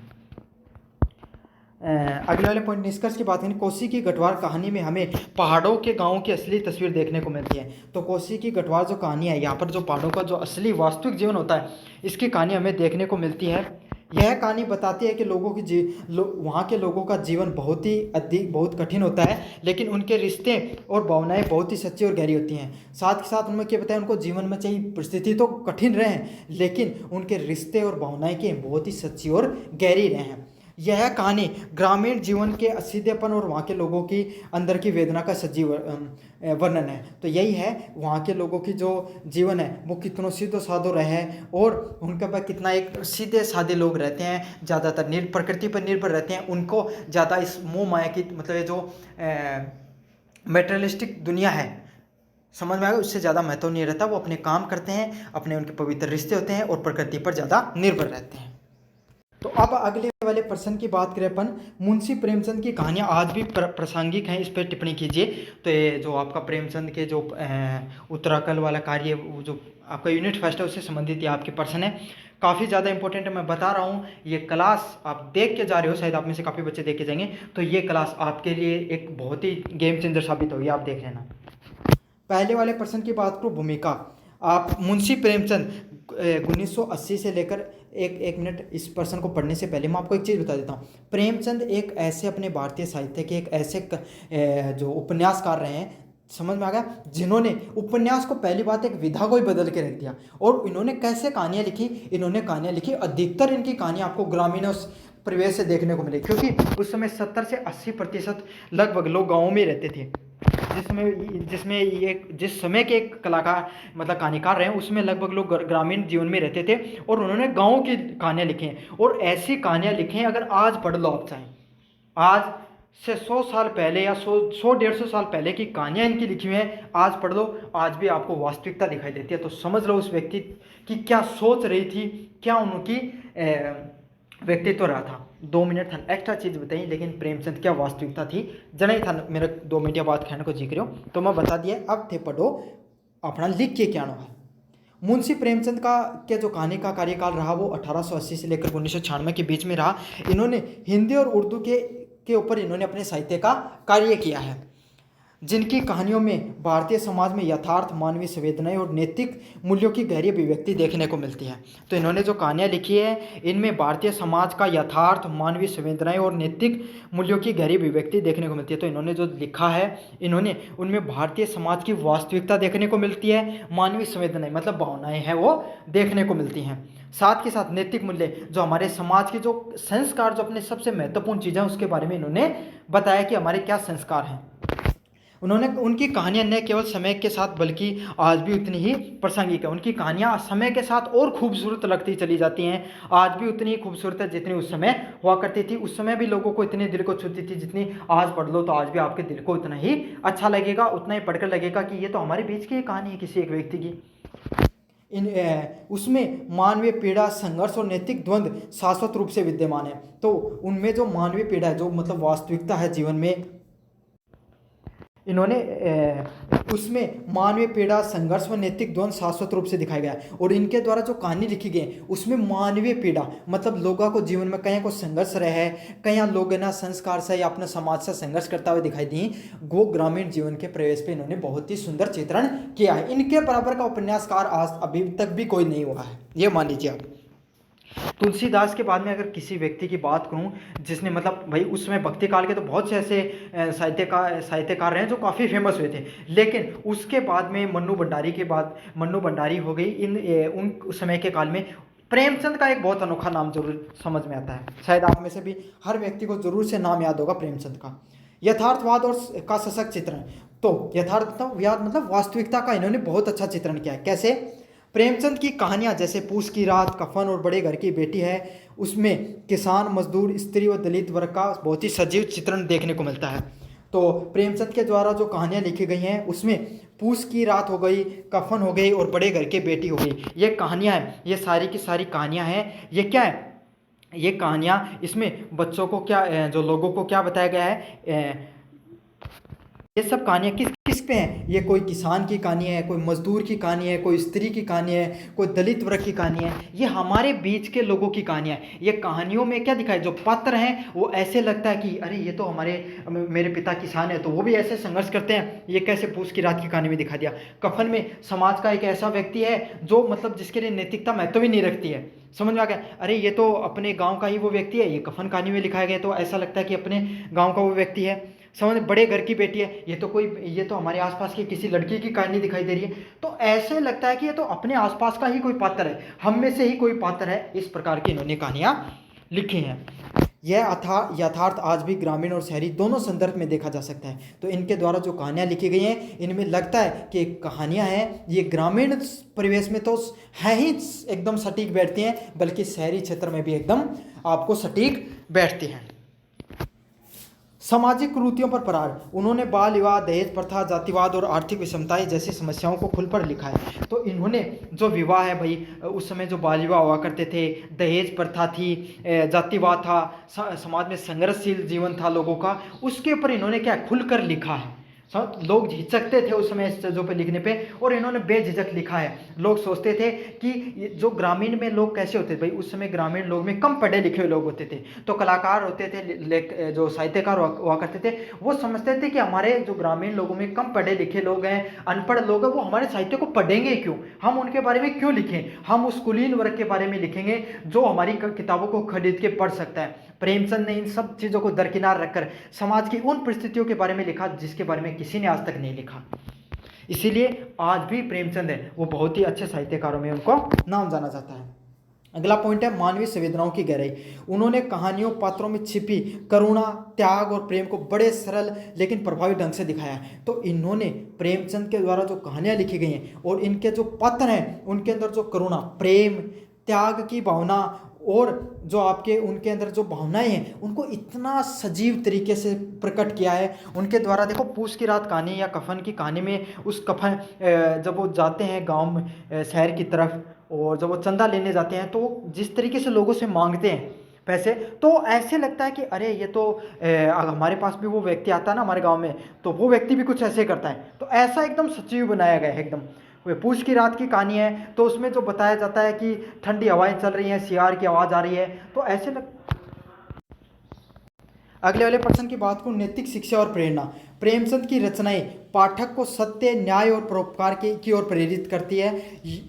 अगले वाले पॉइंट निष्कर्ष की बात करें, कोसी की गठवार कहानी में हमें पहाड़ों के गांवों की असली तस्वीर देखने को मिलती है। तो कोसी की गठवार जो कहानी है, यहाँ पर जो पहाड़ों का जो असली वास्तविक जीवन होता है, इसकी कहानी हमें देखने को मिलती है। यह कहानी बताती है कि वहाँ के लोगों का जीवन बहुत कठिन होता है, लेकिन उनके रिश्ते और भावनाएं बहुत ही सच्ची और गहरी होती हैं। साथ के साथ उनमें क्या बताया, उनको जीवन में चाहिए परिस्थिति तो कठिन रहे हैं, लेकिन उनके रिश्ते और भावनाएं की बहुत ही सच्ची और गहरी रहे हैं। यह कहानी ग्रामीण जीवन के असीधेपन और वहाँ के लोगों की अंदर की वेदना का सजीव वर्णन है। तो यही है, वहाँ के लोगों की जो जीवन है वो कितनों सीधो साधो रहे हैं, और उनके पास कितना एक सीधे साधे लोग रहते हैं, ज़्यादातर प्रकृति पर निर्भर रहते हैं। उनको ज़्यादा इस मोह माया की, मतलब ये जो मेटेरियलिस्टिक दुनिया है, समझ में आएगा, उससे ज़्यादा महत्व नहीं रहता। वो अपने काम करते हैं, अपने उनके पवित्र रिश्ते होते हैं और प्रकृति पर ज़्यादा निर्भर रहते हैं। तो अब अगले वाले प्रश्न की बात करें अपन, मुंशी प्रेमचंद की कहानियाँ आज भी प्रासंगिक हैं, इस पर टिप्पणी कीजिए। तो ये जो आपका प्रेमचंद के जो उत्तराकल वाला कार्य, वो जो आपका यूनिट फर्स्ट है, उससे संबंधित ये आपके प्रश्न है, काफ़ी ज़्यादा इंपॉर्टेंट है। मैं बता रहा हूँ, ये क्लास आप देख के जा रहे हो, शायद आप में से काफ़ी बच्चे देख के जाएंगे, तो ये क्लास आपके लिए एक बहुत ही गेम चेंजर साबित होगी, आप देख लेना। पहले वाले प्रश्न की बात करूँ, भूमिका। आप मुंशी प्रेमचंद 1980 से लेकर एक मिनट, इस प्रश्न को पढ़ने से पहले मैं आपको एक चीज़ बता देता हूँ। प्रेमचंद एक ऐसे अपने भारतीय साहित्य के एक ऐसे जो उपन्यासकार रहे हैं, समझ में आ गया, जिन्होंने उपन्यास को पहली बात एक विधा को ही बदल के रख दिया। और इन्होंने कैसे कहानियाँ लिखी, इन्होंने कहानियाँ लिखी, अधिकतर इनकी कहानियाँ आपको ग्रामीण परिवेश से देखने को मिले, क्योंकि उस समय 70 से 80% लगभग लोग गाँवों में रहते थे। जिसमें ये जिस समय के एक कलाकार, मतलब कहानीकार रहे हैं, उसमें लगभग लोग ग्रामीण जीवन में रहते थे, और उन्होंने गाँव की कहानियाँ लिखी हैं। और ऐसी कहानियाँ लिखी हैं, अगर आज पढ़ लो आप चाहें, आज से 100 साल पहले या 100-150 साल पहले की कहानियाँ इनकी लिखी हुई हैं, आज पढ़ लो, आज भी आपको वास्तविकता दिखाई देती है। तो समझ लो उस व्यक्ति की क्या सोच रही थी, क्या उनकी व्यक्तित्व रहा था। 2 मिनट था एक्स्ट्रा चीज़ बताई, लेकिन प्रेमचंद क्या वास्तविकता थी, जना ही था मेरा 2 मिनट या बात कहने को जी रहे हो, तो मैं बता दिया। अब थे पढ़ो अपना लिख के क्या है। मुंशी प्रेमचंद का जो कहानी का कार्यकाल रहा, वो 1880 से लेकर 1996 के बीच में रहा। इन्होंने हिंदी और उर्दू के ऊपर इन्होंने अपने साहित्य का कार्य किया है, जिनकी कहानियों में भारतीय समाज में यथार्थ, मानवीय संवेदनाएं और नैतिक मूल्यों की गहरी अभिव्यक्ति देखने को मिलती है। तो इन्होंने जो कहानियाँ लिखी है, इनमें भारतीय समाज का यथार्थ, मानवीय संवेदनाएं और नैतिक मूल्यों की गहरी अभिव्यक्ति देखने को मिलती है। तो इन्होंने जो लिखा है, इन्होंने उनमें भारतीय समाज की वास्तविकता देखने को मिलती है, मानवीय संवेदनाएं मतलब भावनाएं हैं वो देखने को मिलती हैं। साथ के साथ नैतिक मूल्य, जो हमारे समाज के जो संस्कार, जो अपने सबसे महत्वपूर्ण चीज़ें, उसके बारे में इन्होंने बताया कि हमारे क्या संस्कार हैं। उन्होंने उनकी कहानियाँ न केवल समय के साथ बल्कि आज भी उतनी ही प्रासंगिक है। उनकी कहानियाँ समय के साथ और खूबसूरत लगती चली जाती हैं, आज भी उतनी ही खूबसूरत है जितनी उस समय हुआ करती थी। उस समय भी लोगों को इतनी दिल को छूती थी, जितनी आज पढ़ लो तो आज भी आपके दिल को उतना ही अच्छा लगेगा, उतना ही पढ़कर लगेगा कि ये तो हमारे बीच की कहानी है किसी एक व्यक्ति की। उसमें मानवीय पीड़ा, संघर्ष और नैतिक द्वंद्व शाश्वत रूप से विद्यमान है। तो उनमें जो मानवीय पीड़ा है, जो मतलब वास्तविकता है जीवन में, इन्होंने उसमें मानवीय पीड़ा, संघर्ष व नैतिक द्वंद्व शाश्वत रूप से दिखाया गया है। और इनके द्वारा जो कहानी लिखी गई, उसमें मानवीय पीड़ा मतलब लोगों को जीवन में कहीं को संघर्ष रहे है, कहीं लोग ना संस्कार से या अपने समाज से संघर्ष करता हुए दिखाई दी, वो ग्रामीण जीवन के प्रवेश पे इन्होंने बहुत ही सुंदर चित्रण किया है। इनके बराबर का उपन्यासकार आज अभी तक भी कोई नहीं हुआ है, ये मान लीजिए आप। तुलसीदास के बाद में अगर किसी व्यक्ति की बात करूं, जिसने मतलब भाई उस समय भक्ति काल के तो बहुत से ऐसे साहित्यकार रहे हैं जो काफ़ी फेमस हुए थे, लेकिन उसके बाद में मन्नू भंडारी हो गई। उन समय के काल में प्रेमचंद का एक बहुत अनोखा नाम जरूर समझ में आता है, शायद आप में से भी हर व्यक्ति को जरूर से नाम याद होगा प्रेमचंद का। यथार्थवाद और का सशक्त चित्रण, तो यथार्थवाद मतलब वास्तविकता का इन्होंने बहुत अच्छा चित्रण किया है। कैसे? प्रेमचंद की कहानियाँ जैसे पूस की रात, कफन और बड़े घर की बेटी है, उसमें किसान, मजदूर, स्त्री व दलित वर्ग का बहुत ही सजीव चित्रण देखने को मिलता है। तो प्रेमचंद के द्वारा जो कहानियाँ लिखी गई हैं, उसमें पूस की रात हो गई, कफन हो गई और बड़े घर की बेटी हो गई, ये कहानियाँ हैं, ये सारी की सारी कहानियाँ हैं। ये क्या है? ये कहानियाँ, इसमें बच्चों को क्या, जो लोगों को क्या बताया गया है, ये सब कहानियाँ किस किस पे हैं? ये कोई किसान की कहानी है, कोई मजदूर की कहानी है, कोई स्त्री की कहानी है, कोई दलित वर्ग की कहानी है। ये हमारे बीच के लोगों की कहानियाँ हैं। ये कहानियों में क्या दिखाए, जो पात्र हैं वो ऐसे लगता है कि अरे ये तो मेरे पिता किसान है, तो वो भी ऐसे संघर्ष करते हैं। ये कैसे पूस की रात की कहानी में दिखा दिया। कफन में समाज का एक ऐसा व्यक्ति है जो मतलब जिसके लिए नैतिकता महत्व ही नहीं रखती है। समझ में आ गया? अरे ये तो अपने गांव का ही वो व्यक्ति है, ये कफन कहानी में लिखाया गया तो ऐसा लगता है कि अपने गांव का वो व्यक्ति है। समझ, बड़े घर की बेटी है, ये तो हमारे आसपास की किसी लड़की की कहानी दिखाई दे रही है, तो ऐसे लगता है कि ये तो अपने आसपास का ही कोई पात्र है, हम में से ही कोई पात्र है। इस प्रकार की इन्होंने कहानियां लिखी हैं। यह यथार्थ आज भी ग्रामीण और शहरी दोनों संदर्भ में देखा जा सकता है। तो इनके द्वारा जो कहानियाँ लिखी गई हैं, इनमें लगता है कि कहानियाँ हैं ये ग्रामीण परिवेश में तो हैं ही एकदम सटीक बैठती हैं, बल्कि शहरी क्षेत्र में भी एकदम आपको सटीक बैठती हैं। सामाजिक कुरीतियों पर प्रहार। उन्होंने बाल विवाह, दहेज प्रथा, जातिवाद और आर्थिक विषमताएं जैसी समस्याओं को खुल पर लिखा है। तो इन्होंने जो विवाह है भाई, उस समय जो बाल विवाह हुआ करते थे, दहेज प्रथा थी, जातिवाद था, समाज में संघर्षशील जीवन था लोगों का, उसके ऊपर इन्होंने क्या खुलकर लिखा है। लोग झिझकते थे उस समय इस चीज़ों पे लिखने पे, और इन्होंने बेझिझक लिखा है। लोग सोचते थे कि जो ग्रामीण में लोग कैसे होते थे भाई, उस समय ग्रामीण लोग में कम पढ़े लिखे हुए लोग होते थे, तो कलाकार होते थे, जो साहित्यकार हुआ करते थे, वो समझते थे कि हमारे जो ग्रामीण लोगों में कम पढ़े लिखे लोग हैं, अनपढ़ लोग हैं, वो हमारे साहित्य को पढ़ेंगे क्यों, हम उनके बारे में क्यों लिखें, हम उस कुलीन वर्ग के बारे में लिखेंगे जो हमारी किताबों को खरीद के पढ़ सकता है। प्रेमचंद ने इन सब चीज़ों को दरकिनार रखकर समाज की उन परिस्थितियों के बारे में लिखा जिसके बारे में किसी ने आज तक नहीं लिखा। इसीलिए आज भी प्रेमचंद है वो बहुत ही अच्छे साहित्यकारों में उनको नाम जाना जाता है। अगला पॉइंट है मानवीय संवेदनाओं की गहराई। उन्होंने कहानियों, पात्रों में छिपी करुणा, त्याग और प्रेम को बड़े सरल लेकिन प्रभावी ढंग से दिखाया है। तो इन्होंने प्रेमचंद के द्वारा जो कहानियाँ लिखी गई हैं और इनके जो पात्र हैं उनके अंदर जो करुणा, प्रेम, त्याग की भावना और जो आपके उनके अंदर जो भावनाएं हैं उनको इतना सजीव तरीके से प्रकट किया है। उनके द्वारा देखो, पूस की रात कहानी या कफन की कहानी में उस कफन जब वो जाते हैं गांव में, शहर की तरफ, और जब वो चंदा लेने जाते हैं तो जिस तरीके से लोगों से मांगते हैं पैसे, तो ऐसे लगता है कि अरे ये तो हमारे पास भी वो व्यक्ति आता है ना हमारे गांव में, तो वो व्यक्ति भी कुछ ऐसे करता है। तो ऐसा एकदम सजीव बनाया गया है एकदम। वे पूस की रात की कहानी है तो उसमें जो बताया जाता है कि ठंडी हवाएं चल रही हैं, सियार की आवाज़ आ रही है, तो ऐसे अगले वाले प्रश्न की बात करूं, नैतिक शिक्षा और प्रेरणा। प्रेमचंद की रचनाएं पाठक को सत्य, न्याय और परोपकार की ओर प्रेरित करती है,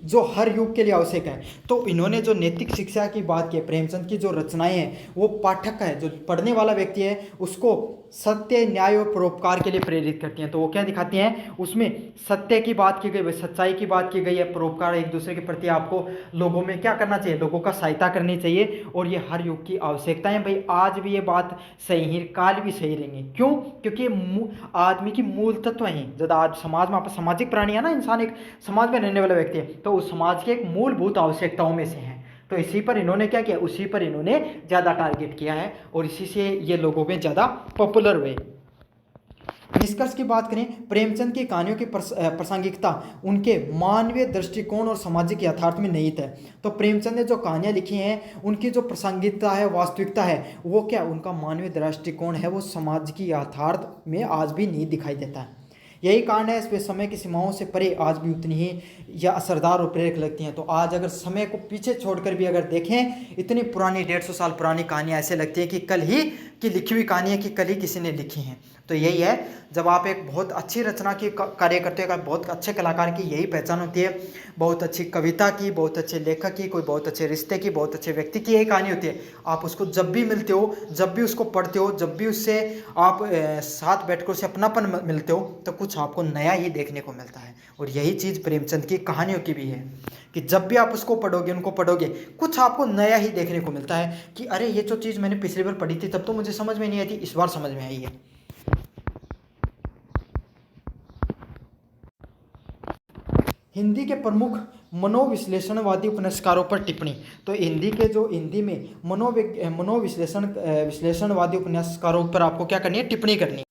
जो हर युग के लिए आवश्यक है। तो इन्होंने जो नैतिक शिक्षा की बात की, प्रेमचंद की जो रचनाएं हैं वो पाठक का है, जो पढ़ने वाला व्यक्ति है उसको सत्य, न्याय और परोपकार के लिए प्रेरित करती हैं। तो वो क्या दिखाती हैं, उसमें सत्य की बात की गई, सच्चाई की बात की गई है, परोपकार, एक दूसरे के प्रति आपको लोगों में क्या करना चाहिए, लोगों का सहायता करनी चाहिए, और ये हर युग की आवश्यकता है। भाई आज भी ये बात सही है, काल भी सही रहेंगे। क्यों? क्योंकि आदमी की मूल तत्व हैं। जब आज समाज में, आप सामाजिक प्राणी है ना, इंसान एक समाज में रहने वाला व्यक्ति है, तो उस समाज के एक मूलभूत आवश्यकताओं में से है। तो इसी पर इन्होंने क्या किया, उसी पर इन्होंने ज़्यादा टारगेट किया है और इसी से ये लोगों में ज़्यादा पॉपुलर हुए। निष्कर्ष की बात करें, प्रेमचंद की कहानियों की प्रासंगिकता उनके मानवीय दृष्टिकोण और सामाजिक यथार्थ में निहित है। तो प्रेमचंद ने जो कहानियाँ लिखी हैं उनकी जो प्रासंगिकता है, वास्तविकता है, वो क्या, उनका मानवीय दृष्टिकोण है, वो समाज की यथार्थ में आज भी नहीं दिखाई देता है। यही कारण है इस समय की सीमाओं से परे आज भी उतनी ही या असरदार और प्रेरक लगती हैं। तो आज अगर समय को पीछे छोड़कर भी अगर देखें, इतनी पुरानी 150 साल पुरानी कहानियाँ ऐसे लगती है कि कल ही की लिखी हुई कहानी है, कि कल ही किसी ने लिखी हैं। तो यही है, जब आप एक बहुत अच्छी रचना की कार्य करते हो, बहुत अच्छे कलाकार की यही पहचान होती है। बहुत अच्छी कविता की, बहुत अच्छे लेखक की, कोई बहुत अच्छे रिश्ते की, बहुत अच्छे व्यक्ति की यही कहानी होती है। आप उसको जब भी मिलते हो, जब भी उसको पढ़ते हो, जब भी उससे आप साथ बैठकर उसे अपनापन मिलते हो, तो कुछ आपको नया ही देखने को मिलता है। और यही चीज़ प्रेमचंद की कहानियों की भी है कि जब भी आप उसको पढ़ोगे, उनको पढ़ोगे, कुछ आपको नया ही देखने को मिलता है कि अरे ये जो चीज़ मैंने पिछली बार पढ़ी थी तब तो मुझे समझ में नहीं आई थी, इस बार समझ में आई है। हिंदी के प्रमुख मनोविश्लेषणवादी उपन्यासकारों पर टिप्पणी। तो हिंदी में विश्लेषणवादी उपन्यासकारों पर आपको क्या करनी है, टिप्पणी करनी है।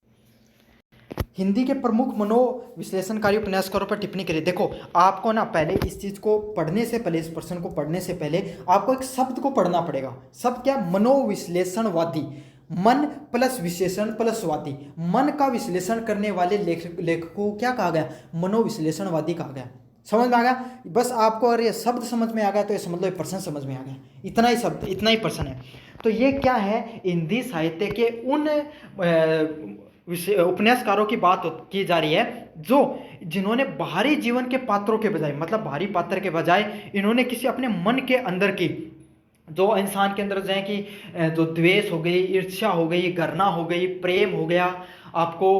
हिंदी के प्रमुख मनोविश्लेषणकारी उपन्यासकारों पर टिप्पणी करिए। देखो, आपको ना पहले इस चीज़ को पढ़ने से पहले, इस प्रश्न को पढ़ने से पहले आपको एक शब्द को पढ़ना पड़ेगा। शब्द क्या? मनोविश्लेषणवादी। मन प्लस विश्लेषण प्लस स्वादी, मन का विश्लेषण करने वाले लेखक को क्या कहा गया, मनोविश्लेषणवादी कहा गया। समझ में आ गया? बस आपको अगर ये शब्द समझ में आ गया तो ये समझ लो ये प्रश्न समझ में आ गया। इतना ही शब्द, इतना ही प्रश्न है। तो ये क्या है, हिंदी साहित्य के उन उपन्यासकारों की बात की जा रही है जो जिन्होंने बाहरी जीवन के पात्रों के बजाय, मतलब बाहरी पात्र के बजाय इन्होंने किसी अपने मन के अंदर की, जो इंसान के अंदर जाए कि जो द्वेष हो गई, ईर्ष्या हो गई, घृणा हो गई, प्रेम हो गया, आपको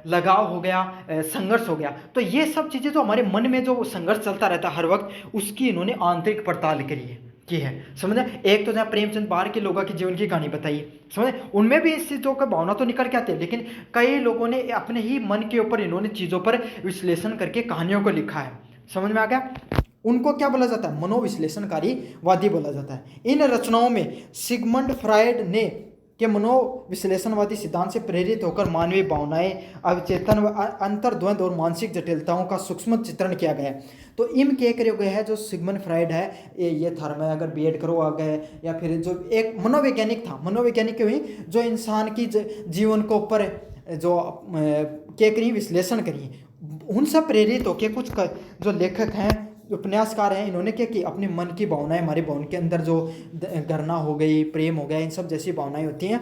लगाव हो गया, संघर्ष हो गया, तो ये सब चीज़ें जो हमारे मन में जो संघर्ष चलता रहता है हर वक्त, उसकी इन्होंने आंतरिक पड़ताल की है। समझे? एक तो जहाँ प्रेमचंद बाहर के लोगों की जीवन की कहानी बताई, समझे, उनमें भी इस चीज़ों का भावना तो निकल के आती है, लेकिन कई लोगों ने अपने ही मन के ऊपर इन्होंने चीज़ों पर विश्लेषण करके कहानियों को लिखा है। समझ में आ गया? उनको क्या बोला जाता है, मनोविश्लेषणकारी वादी बोला जाता है। इन रचनाओं में सिगमंड फ्रायड ने के मनोविश्लेषणवादी सिद्धांत से प्रेरित होकर मानवीय भावनाएं, अवचेतन व अंतर्द्वंद और मानसिक जटिलताओं का सूक्ष्म चित्रण किया गया है। तो इम क्या करे गए है, जो सिगमंड फ्रायड है, ये थर्म है, अगर बीएड करो आ गए, या फिर जो एक मनोवैज्ञानिक था, मनोवैज्ञानिक क्यों हुई, जो इंसान की जीवन को ऊपर जो क्या करी, विश्लेषण करी, उनसे प्रेरित होकर कुछ जो लेखक हैं, उपन्यासकार हैं, इन्होंने क्या कि अपने मन की भावनाएं, हमारे भावन के अंदर जो घृणा हो गई, प्रेम हो गया, इन सब जैसी भावनाएं होती हैं,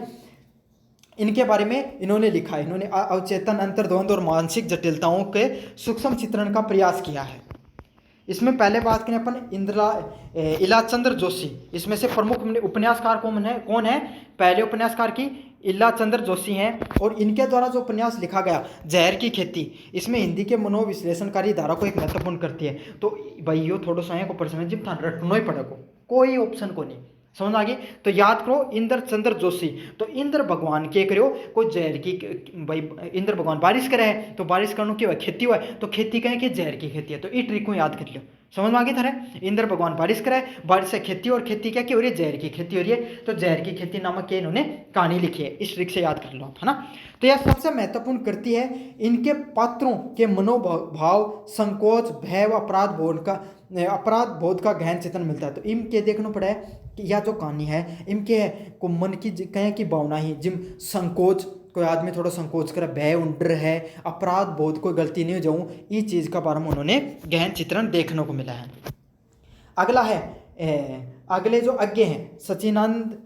इनके बारे में इन्होंने लिखा है। इन्होंने अवचेतन, अंतर्द्वंद और मानसिक जटिलताओं के सूक्ष्म चित्रण का प्रयास किया है। इसमें पहले बात करें अपन इलाचंद्र जोशी, इसमें से प्रमुख उपन्यासकार कौन है? पहले उपन्यासकार की इलाचंद्र जोशी हैं, और इनके द्वारा जो उपन्यास लिखा गया जहर की खेती, इसमें हिंदी के मनोविश्लेषणकारी धारा को एक महत्वपूर्ण करती है। तो भाई यो थोड़ा सा को प्रश्न जिम था रटनो ही पड़ा को, कोई ऑप्शन को नहीं, समझ आ गई? तो याद करो इंद्र चंद्र जोशी। तो इंद्र भगवान के करो कोई जहर की, भाई इंद्र भगवान बारिश करे है, तो बारिश करने की खेती हुआ है, तो खेती कहें कि जहर की खेती है, तो ये ट्रिक को याद कर लो। समझ में आ गई था? इंद्र भगवान बारिश करे, बारिश से खेती, और खेती क्या हो रही है, जहर की खेती हो रही है, तो जहर की खेती नामक के इन्होंने कहानी लिखी है। इस ट्रिक से याद कर लो, है ना? तो यह सबसे महत्वपूर्ण करती है इनके पात्रों के मनोभाव, संकोच, भय व अपराध बोध का गहन चित्रण मिलता है। तो इनके देखना पड़ा है कि यह जो कहानी है, इनके को मन की कहें कि भावना ही, जिम संकोच, कोई आदमी थोड़ा संकोच कर, भय डर है, अपराध बोध, कोई गलती नहीं हो जाऊँ, इस चीज़ का बारे में उन्होंने गहन चित्रण देखने को मिला है। अगला है अगले जो अज्ञे हैं, सचिनानंद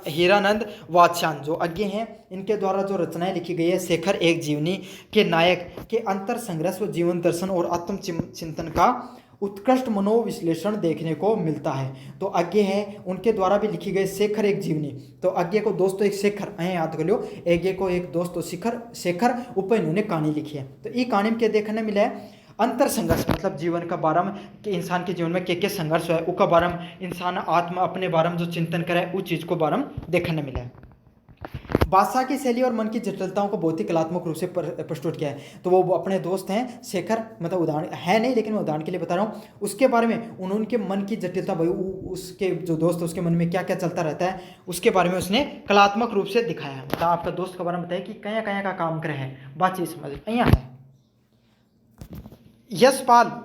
हीरानंद वात्स्यायन, जो अज्ञे हैं, इनके द्वारा जो रचनाएं लिखी गई है, शेखर एक जीवनी के नायक के अंतर संघर्ष व जीवन दर्शन और आत्म चिंतन का उत्कृष्ट मनोविश्लेषण देखने को मिलता है। तो अज्ञे हैं, उनके द्वारा भी लिखी गई शेखर एक जीवनी। तो अज्ञे को दोस्तों एक शेखर याद कर लो, अज्ञे को एक दोस्त तो शेखर ऊपर इन्होंने कहानी लिखी है। तो ये कहानी में क्या देखने मिला है, अंतर संघर्ष, मतलब जीवन का बारे में कि इंसान के जीवन में क्या संघर्ष है, उसका बारे में इंसान आत्मा अपने बारे में जो चिंतन करे, उस चीज़ को बारे में देखने मिला है। भाषा की शैली और मन की जटिलताओं को बहुत ही कलात्मक रूप से प्रस्तुत किया है। तो वो अपने दोस्त हैं शेखर, मतलब उदाहरण है नहीं, लेकिन मैं उदाहरण के लिए बता रहा हूँ, उसके बारे में उनके मन की जटिलता, भाई उसके जो दोस्त उसके मन में क्या क्या चलता रहता है, उसके बारे में उसने कलात्मक रूप से दिखाया है। मतलब आपका दोस्त के बारे में बताया कि कया कया का काम करे है, बातचीत समझ यहाँ है। यशपाल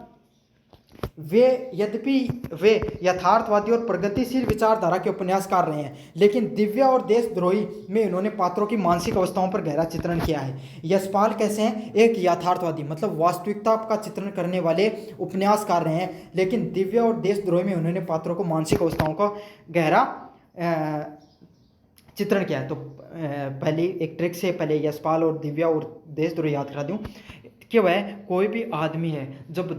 यद्यपि वे यथार्थवादी और प्रगतिशील विचारधारा के उपन्यासकार रहे हैं, लेकिन दिव्या और देशद्रोही में इन्होंने पात्रों की मानसिक अवस्थाओं पर गहरा चित्रण किया है। यशपाल कैसे हैं, एक यथार्थवादी मतलब वास्तविकता का चित्रण करने वाले उपन्यासकार रहे हैं, लेकिन दिव्या और देशद्रोही में उन्होंने पात्रों को मानसिक अवस्थाओं का गहरा चित्रण किया है। तो पहले एक ट्रिक से पहले यशपाल और दिव्या और देशद्रोही याद करा दूँ कि वह कोई भी आदमी है, जब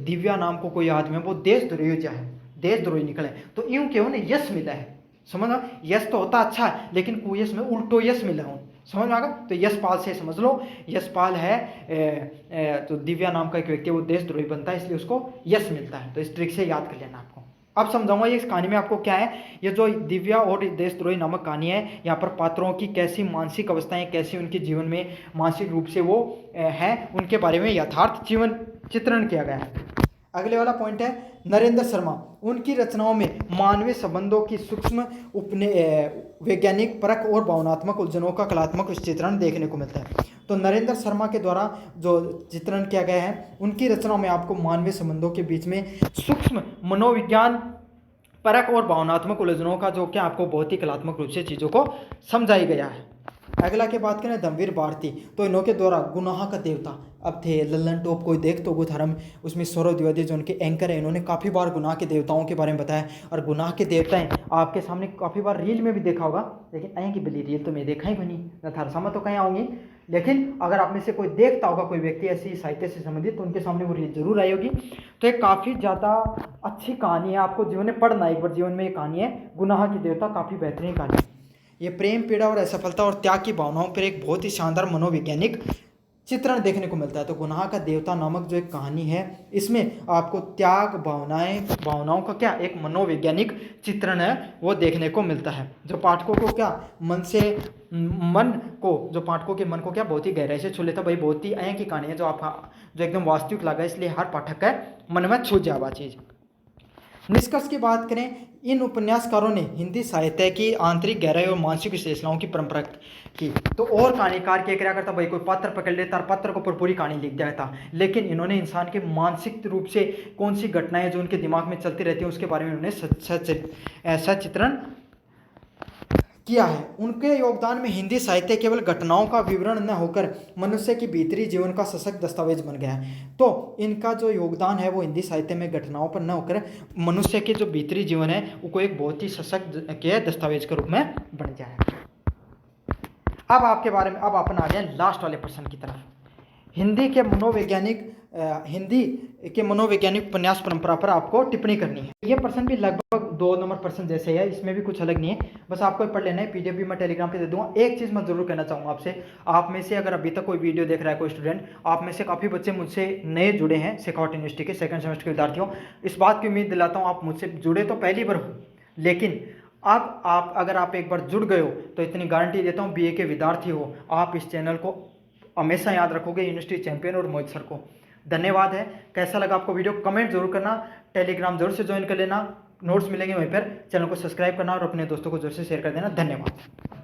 दिव्या नाम को कोई आदमी है वो देशद्रोही चाहे देशद्रोही निकले, तो यूं क्यों ना यश मिला है। समझ, यश तो होता अच्छा है, लेकिन कुयश में उल्टो यश मिला हूँ, समझ में आ गया? तो यशपाल से समझ लो, यशपाल है तो दिव्या नाम का एक व्यक्ति वो देशद्रोही बनता है, इसलिए उसको यश मिलता है। तो इस ट्रिक से याद कर लेना आपको। अब समझाऊंगा ये इस कहानी में आपको क्या है, ये जो दिव्या और देशद्रोही नामक कहानी है, यहाँ पर पात्रों की कैसी मानसिक अवस्थाएं, कैसी उनके जीवन में मानसिक रूप से वो हैं, उनके बारे में यथार्थ जीवन चित्रण किया गया है। अगले वाला पॉइंट है नरेंद्र शर्मा, उनकी रचनाओं में मानवीय संबंधों की सूक्ष्म वैज्ञानिक परख और भावनात्मक उलझनों का कलात्मक चित्रण देखने को मिलता है। तो नरेंद्र शर्मा के द्वारा जो चित्रण किया गया है, उनकी रचनाओं में आपको मानवीय संबंधों के बीच में सूक्ष्म मनोविज्ञान परख और भावनात्मक उलझनों का जो क्या आपको बहुत ही कलात्मक रूप से चीज़ों को समझाई गया है। अगला की बात करें धर्मवीर भारती, तो इन्हों के द्वारा गुनाह का देवता अब थे लल्लन टॉप, कोई देख तो वो धर्म उसमें सौरभ द्विवेदी जो उनके एंकर है, इन्होंने काफ़ी बार गुनाह के देवताओं के बारे में बताया। और गुनाह के देवताएं आपके सामने काफ़ी बार रील में भी देखा होगा, लेकिन अं की बिल्ली रील तो मैं देखा ही नहीं न थार सामने तो कहीं आऊँगी, लेकिन अगर आप में से कोई देखता होगा कोई व्यक्ति ऐसी साहित्य से संबंधित, तो उनके सामने वो रील जरूर आई होगी। तो एक काफ़ी ज़्यादा अच्छी कहानी है, आपको जीवन में पढ़ना एक बार जीवन में ये कहानी है गुनाह की देवता, काफ़ी बेहतरीन कहानी है। ये प्रेम, पीड़ा और असफलता और त्याग की भावनाओं पर एक बहुत ही शानदार मनोवैज्ञानिक चित्रण देखने को मिलता है। तो गुनाह का देवता नामक जो एक कहानी है, इसमें आपको त्याग, भावनाओं का क्या एक मनोवैज्ञानिक चित्रण है वो देखने को मिलता है, जो पाठकों को क्या जो पाठकों के मन को क्या बहुत ही गहराई से छू लेता है। भाई बहुत ही अयं की कहानी है जो एकदम वास्तविक लगा, इसलिए हर पाठक का मन में छू जावा चीज़। निष्कर्ष की बात करें, इन उपन्यासकारों ने हिंदी साहित्य की आंतरिक गहराई और मानसिक विश्लेषणाओं की परंपरा की। तो और कहानीकार क्या करता, भाई कोई पात्र पकड़ लेता और पात्र को पूरी कहानी लिख दिया था, लेकिन इन्होंने इंसान के मानसिक रूप से कौन सी घटनाएं जो उनके दिमाग में चलती रहती हैं उसके बारे में उन्होंने ऐसा चित्रण किया है। उनके योगदान में हिंदी साहित्य केवल घटनाओं का विवरण न होकर मनुष्य की भीतरी जीवन का सशक्त दस्तावेज बन गया है। तो इनका जो योगदान है वो हिंदी साहित्य में घटनाओं पर न होकर मनुष्य के जो भीतरी जीवन है वो एक बहुत ही सशक्त के दस्तावेज के रूप में बन गया है। अब आपके बारे में अब अपन आ गए लास्ट वाले प्रश्न की तरफ। हिंदी के मनोवैज्ञानिक उपन्यास परंपरा पर आपको टिप्पणी करनी है। ये प्रश्न भी लगभग 2 नंबर प्रश्न जैसे है, इसमें भी कुछ अलग नहीं है, बस आपको पढ़ लेना है। पीडीएफ भी मैं टेलीग्राम पे दे दूंगा। एक चीज़ मैं जरूर कहना चाहूँगा आपसे, आप में से अगर अभी तक कोई वीडियो देख रहा है कोई स्टूडेंट, आप में से काफ़ी बच्चे मुझसे नए जुड़े हैं शेखावत यूनिवर्सिटी के सेकंड सेमेस्टर के विद्यार्थियों, इस बात की उम्मीद दिलाता हूँ आप मुझसे जुड़े तो पहली बार हो, लेकिन अब अगर आप एक बार जुड़ गए हो तो इतनी गारंटी देता हूँ बीए के विद्यार्थी हो, आप इस चैनल को हमेशा याद रखोगे, यूनिवर्सिटी चैंपियन और मोहित सर को। धन्यवाद है। कैसा लगा आपको वीडियो कमेंट जरूर करना, टेलीग्राम जरूर से ज्वाइन कर लेना, नोट्स मिलेंगे वहीं पर। चैनल को सब्सक्राइब करना और अपने दोस्तों को जरूर से शेयर कर देना। धन्यवाद।